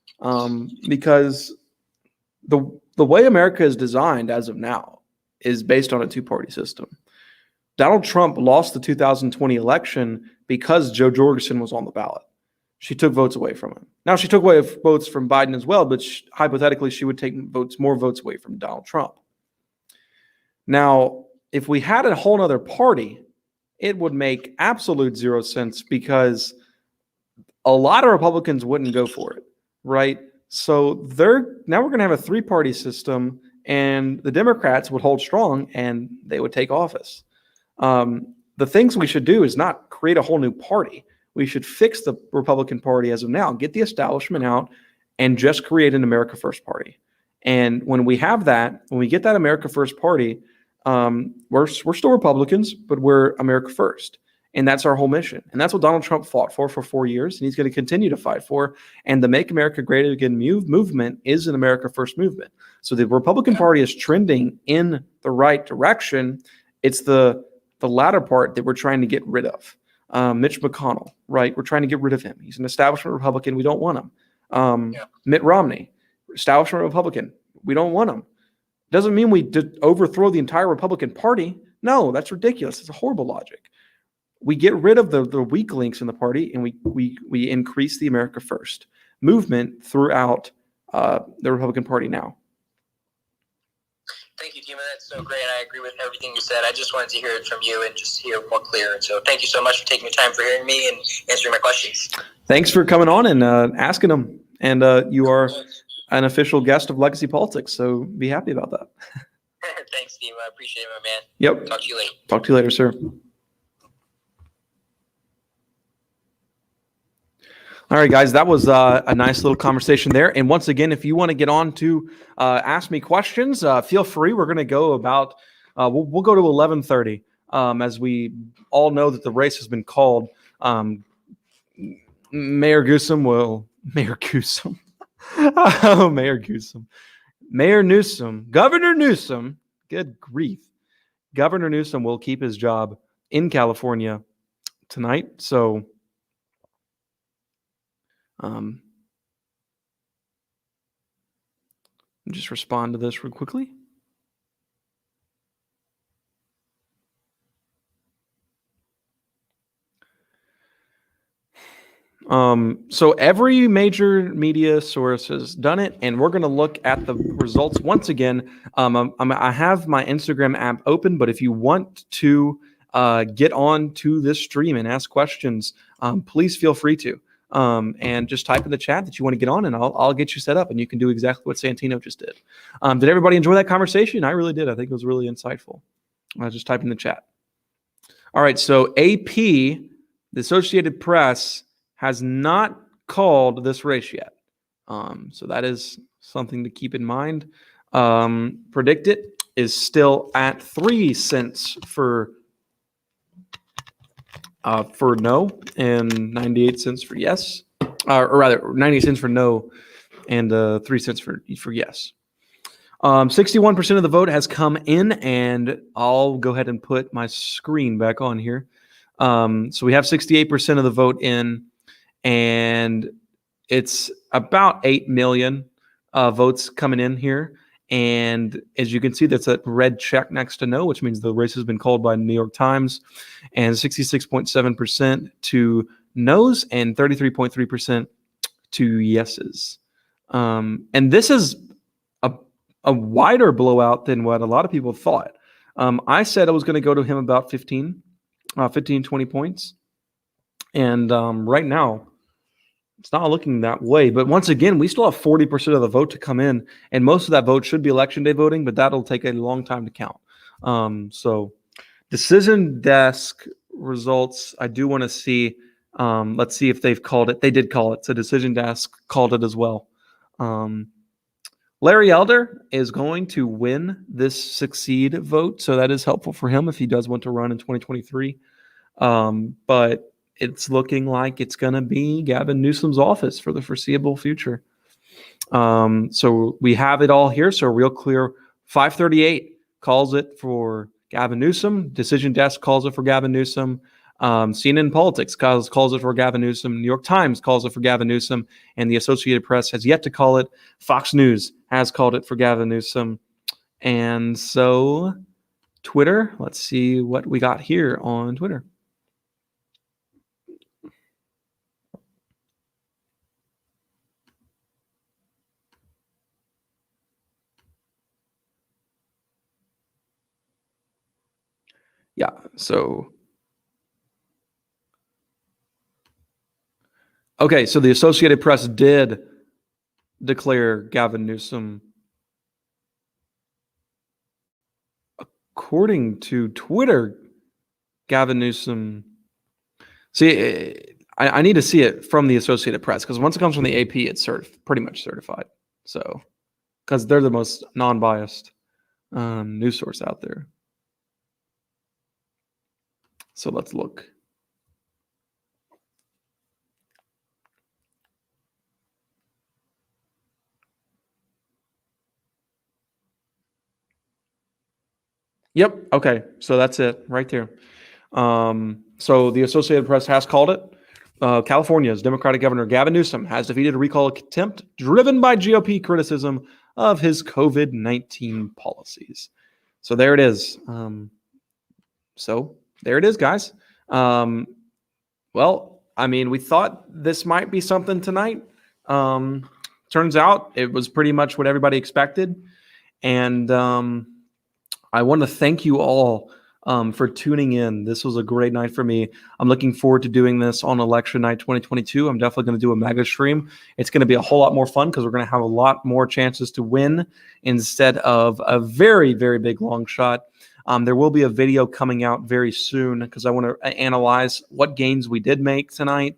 Speaker 1: because the way America is designed as of now is based on a two-party system. Donald Trump lost the 2020 election because Jo Jorgensen was on the ballot. She took votes away from him. Now, she took away votes from Biden as well, but hypothetically, she would take more votes away from Donald Trump. Now, if we had a whole other party, it would make absolute zero sense, because a lot of Republicans wouldn't go for it, right? So now we're going to have a three-party system, and the Democrats would hold strong, and they would take office. The things we should do is not create a whole new party. We should fix the Republican Party as of now, get the establishment out, and just create an America First Party. And when we have that, when we get that America First Party, we're still Republicans, but we're America First. And that's our whole mission. And that's what Donald Trump fought for 4 years, and he's going to continue to fight for. And the Make America Great Again movement is an America First movement. So the Republican Party is trending in the right direction. It's the latter part that we're trying to get rid of. Mitch McConnell, right? We're trying to get rid of him. He's an establishment Republican. We don't want him. Mitt Romney, establishment Republican. We don't want him. Doesn't mean we overthrow the entire Republican Party. No, that's ridiculous. It's a horrible logic. We get rid of the weak links in the party, and we increase the America First movement throughout the Republican Party now.
Speaker 2: Thank you, Dima. That's so great. I agree with everything you said. I just wanted to hear it from you and just hear more clear. So thank you so much for taking the time for hearing me and answering my questions.
Speaker 1: Thanks for coming on and asking them. And you are an official guest of Legacy Politics, so be happy about that.
Speaker 2: Thanks, Dima. I appreciate it, my man.
Speaker 1: Yep.
Speaker 2: Talk to you later.
Speaker 1: Talk to you later, sir. All right, guys, that was a nice little conversation there. And once again, if you want to get on to ask me questions, feel free. We're going to go about, we'll go to 11:30, as we all know that the race has been called. Mayor Newsom, Governor Newsom, good grief. Governor Newsom will keep his job in California tonight. So, just respond to this real quickly. So every major media source has done it, and we're going to look at the results once again. I have my Instagram app open, but if you want to get on to this stream and ask questions, please feel free to. And just type in the chat that you want to get on, and I'll get you set up, and you can do exactly what Santino just did. Did everybody enjoy that conversation? I really did. I think it was really insightful. Just type in the chat. All right. So AP, the Associated Press, has not called this race yet. So that is something to keep in mind. Predict It is still at 3 cents for no and 98 cents for yes, or rather 98 cents for no and 3 cents for yes. 61% of the vote has come in, and I'll go ahead and put my screen back on here. So we have 68% of the vote in, and it's about 8 million votes coming in here. And as you can see, that's a red check next to no, which means the race has been called by the New York Times, and 66.7% to no's and 33.3% to yeses. And this is a wider blowout than what a lot of people thought. I said I was going to go to him about 15, 20 points. And right now, it's not looking that way. But once again, we still have 40% of the vote to come in. And most of that vote should be election day voting, but that'll take a long time to count. So decision desk results, I do want to see. Let's see if they've called it. They did call it. So decision desk called it as well. Larry Elder is going to win this succeed vote. So that is helpful for him if he does want to run in 2023. But it's looking like it's going to be Gavin Newsom's office for the foreseeable future. So we have it all here. So real clear, 538 calls it for Gavin Newsom. Decision Desk calls it for Gavin Newsom. CNN Politics calls it for Gavin Newsom. New York Times calls it for Gavin Newsom. And the Associated Press has yet to call it. Fox News has called it for Gavin Newsom. And so Twitter, let's see what we got here on Twitter. Yeah, so okay, so the Associated Press did declare Gavin Newsom, according to Twitter, Gavin Newsom. See, I need to see it from the Associated Press because once it comes from the AP, it's pretty much certified. So, because they're the most non-biased news source out there. So let's look. Yep. Okay. So that's it right there. So the Associated Press has called it. California's Democratic Governor Gavin Newsom has defeated a recall attempt driven by GOP criticism of his COVID-19 policies. So there it is. So there it is, guys. Well, I mean, we thought this might be something tonight. Turns out it was pretty much what everybody expected. And I want to thank you all for tuning in. This was a great night for me. I'm looking forward to doing this on election night 2022. I'm definitely going to do a Megastream. It's going to be a whole lot more fun because we're going to have a lot more chances to win instead of a very, very big long shot. There will be a video coming out very soon because I want to analyze what gains we did make tonight,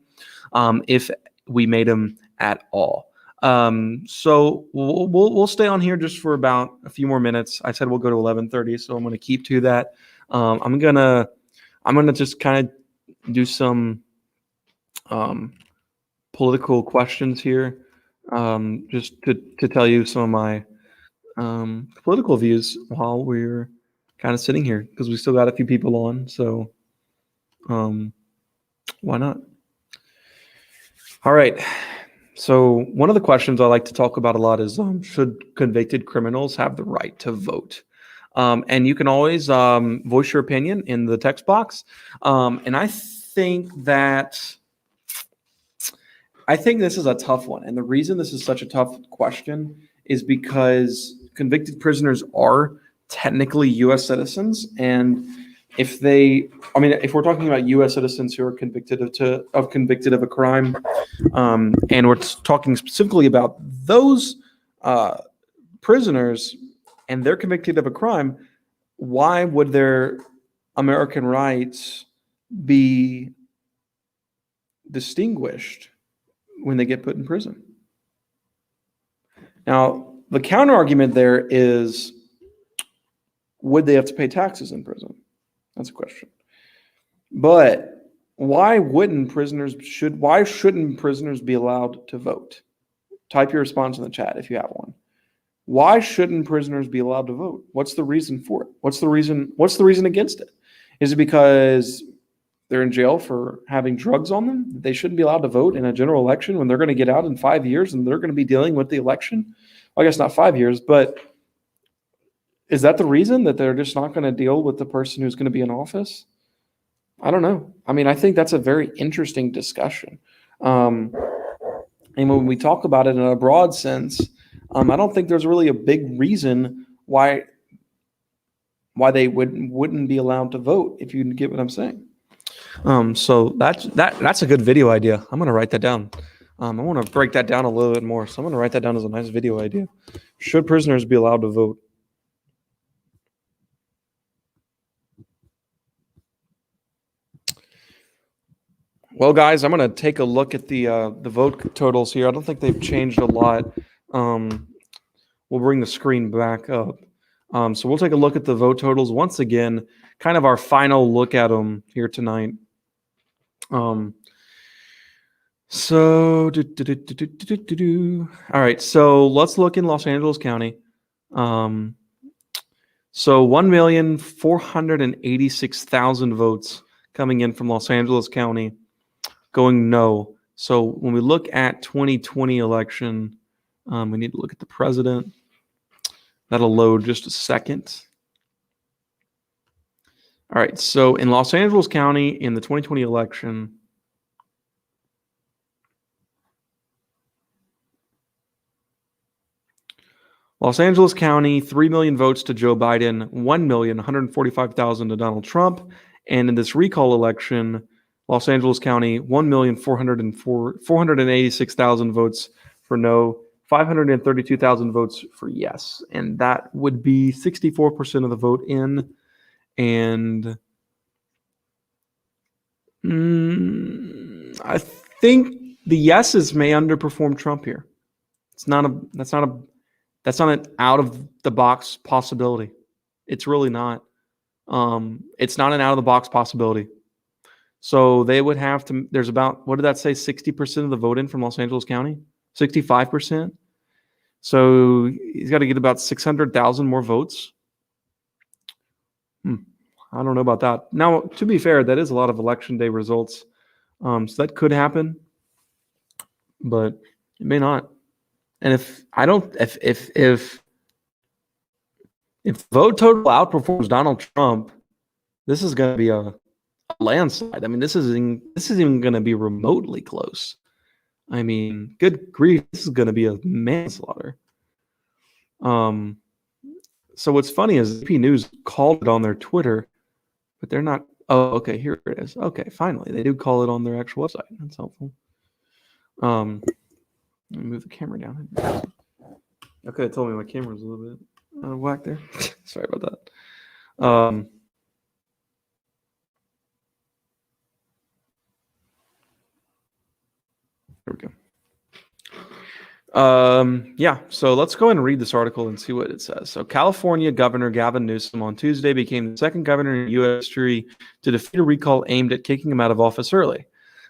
Speaker 1: if we made them at all. So we'll stay on here just for about a few more minutes. I said we'll go to 11:30, so I'm going to keep to that. I'm gonna just kind of do some political questions here, just to tell you some of my political views while we're kind of sitting here because we still got a few people on. So why not? All right. So one of the questions I like to talk about a lot is should convicted criminals have the right to vote? And you can always voice your opinion in the text box. And I think this is a tough one. And the reason this is such a tough question is because convicted prisoners are technically U.S. citizens. And if we're talking about U.S. citizens who are convicted of a crime, and we're talking specifically about those prisoners, and they're convicted of a crime, why would their American rights be distinguished when they get put in prison? Now, the counter argument there is, would they have to pay taxes in prison? That's a question. But why shouldn't prisoners be allowed to vote? Type your response in the chat if you have one. Why shouldn't prisoners be allowed to vote? What's the reason for it? What's the reason against it? Is it because they're in jail for having drugs on them? They shouldn't be allowed to vote in a general election when they're going to get out in 5 years and they're going to be dealing with the election? Well, I guess not 5 years, but is that the reason that they're just not going to deal with the person who's going to be in office? I don't know. I mean, I think that's a very interesting discussion. Um, and when we talk about it in a broad sense, I don't think there's really a big reason why they wouldn't be allowed to vote, if you get what I'm saying. So that's a good video idea. I'm gonna write that down. I want to break that down a little bit more. So I'm gonna write that down as a nice video idea. Should prisoners be allowed to vote? Well, guys, I'm gonna take a look at the vote totals here. I don't think they've changed a lot. We'll bring the screen back up. So we'll take a look at the vote totals once again. Kind of our final look at them here tonight. So, all right. So let's look in Los Angeles County. So 1,486,000 votes coming in from Los Angeles County, going no. So when we look at 2020 election, we need to look at the president. That'll load just a second. All right. So in Los Angeles County in the 2020 election, Los Angeles County, 3 million votes to Joe Biden, 1,145,000 to Donald Trump. And in this recall election, Los Angeles County, 1,486,000 votes for no, 532,000 votes for yes. And that would be 64% of the vote in. And I think the yeses may underperform Trump here. That's not an out of the box possibility. It's really not. It's not an out of the box possibility. So they would have to. There's about, what did that say? 60% of the vote in from Los Angeles County. 65%. So he's got to get about 600,000 more votes. I don't know about that. Now, to be fair, that is a lot of election day results. So that could happen, but it may not. And if vote total outperforms Donald Trump, this is going to be a landslide. I mean, this isn't even going to be remotely close. I mean, good grief, this is going to be a manslaughter. So what's funny is AP News called it on their Twitter, but they're not. Oh, okay, here it is. Okay, finally, they do call it on their actual website. That's helpful. Let me move the camera down. Okay, it told me my camera was a little bit out of whack there. Sorry about that. There we go. Yeah, so let's go ahead and read this article and see what it says. So California Governor Gavin Newsom on Tuesday became the second governor in U.S. history to defeat a recall aimed at kicking him out of office early.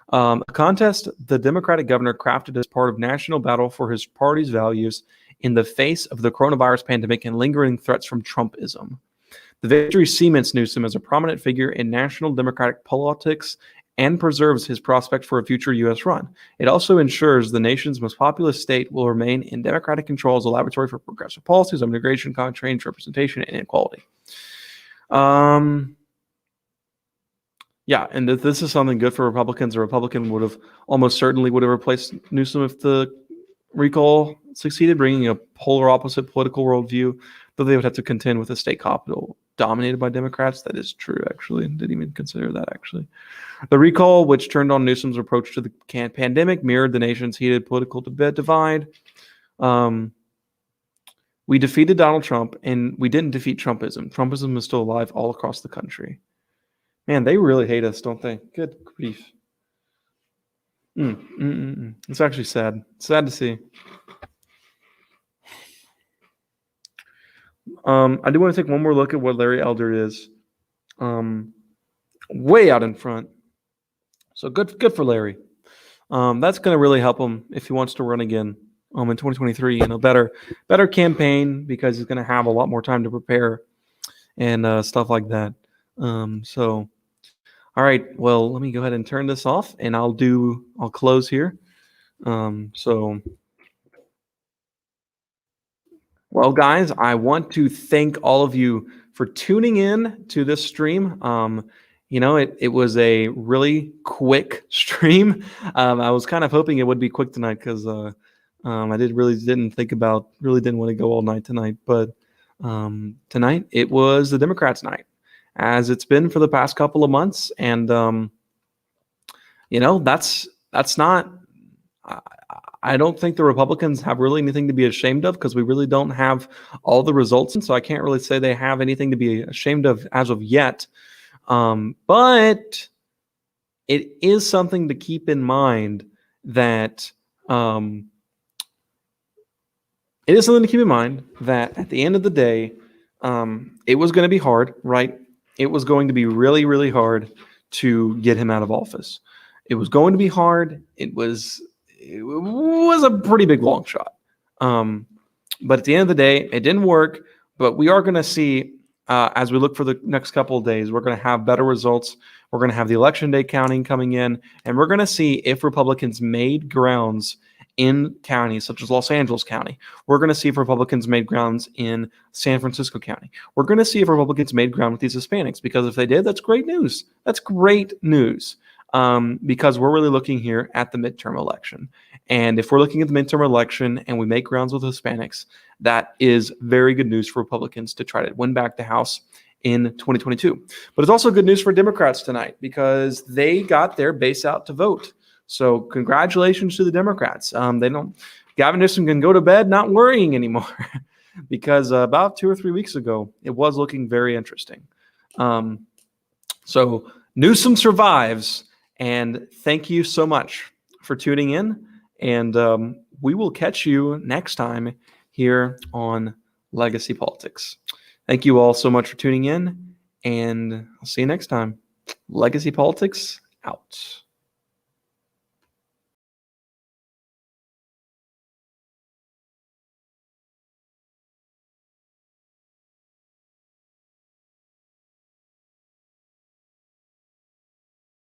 Speaker 1: A contest the Democratic governor crafted as part of national battle for his party's values in the face of the coronavirus pandemic and lingering threats from Trumpism. The victory cements Newsom as a prominent figure in national Democratic politics and preserves his prospect for a future U.S. run. It also ensures the nation's most populous state will remain in Democratic control as a laboratory for progressive policies on immigration, change, representation, and inequality. Yeah, and if this is something good for Republicans, a Republican almost certainly would have replaced Newsom if the recall succeeded, bringing a polar opposite political worldview, though they would have to contend with a state capital dominated by Democrats. That is true, actually. Didn't even consider that, actually. The recall, which turned on Newsom's approach to the pandemic, mirrored the nation's heated political divide. We defeated Donald Trump, and we didn't defeat Trumpism. Trumpism is still alive all across the country. Man, they really hate us, don't they? Good grief. It's actually sad. It's sad to see. I do want to take one more look at what Larry Elder is. Way out in front. So good for Larry. That's going to really help him if he wants to run again in 2023. Better campaign, because he's going to have a lot more time to prepare and stuff like that. All right. Well, let me go ahead and turn this off, and I'll close here. Well, guys, I want to thank all of you for tuning in to this stream. it was a really quick stream. I was kind of hoping it would be quick tonight because I didn't want to go all night tonight. But tonight it was the Democrats' night, as it's been for the past couple of months, and that's not. I don't think the Republicans have really anything to be ashamed of because we really don't have all the results, and so I can't really say they have anything to be ashamed of as of yet. But it is something to keep in mind that at the end of the day, it was going to be hard, right? It was going to be really, really hard to get him out of office. It was going to be hard. It was a pretty big long shot. But at the end of the day, it didn't work. But we are going to see, as we look for the next couple of days, we're going to have better results. We're going to have the election day counting coming in, and we're going to see if Republicans made grounds in counties such as Los Angeles County. We're going to see if Republicans made grounds in San Francisco County. We're going to see if Republicans made ground with these Hispanics, because if they did, that's great news. That's great news. Because we're really looking here at the midterm election. And if we're looking at the midterm election and we make grounds with Hispanics, that is very good news for Republicans to try to win back the House in 2022. But it's also good news for Democrats tonight because they got their base out to vote. So congratulations to the Democrats. Gavin Newsom can go to bed not worrying anymore because about 2 or 3 weeks ago, it was looking very interesting. So Newsom survives. And thank you so much for tuning in. And we will catch you next time here on Legacy Politics. Thank you all so much for tuning in. And I'll see you next time. Legacy Politics out.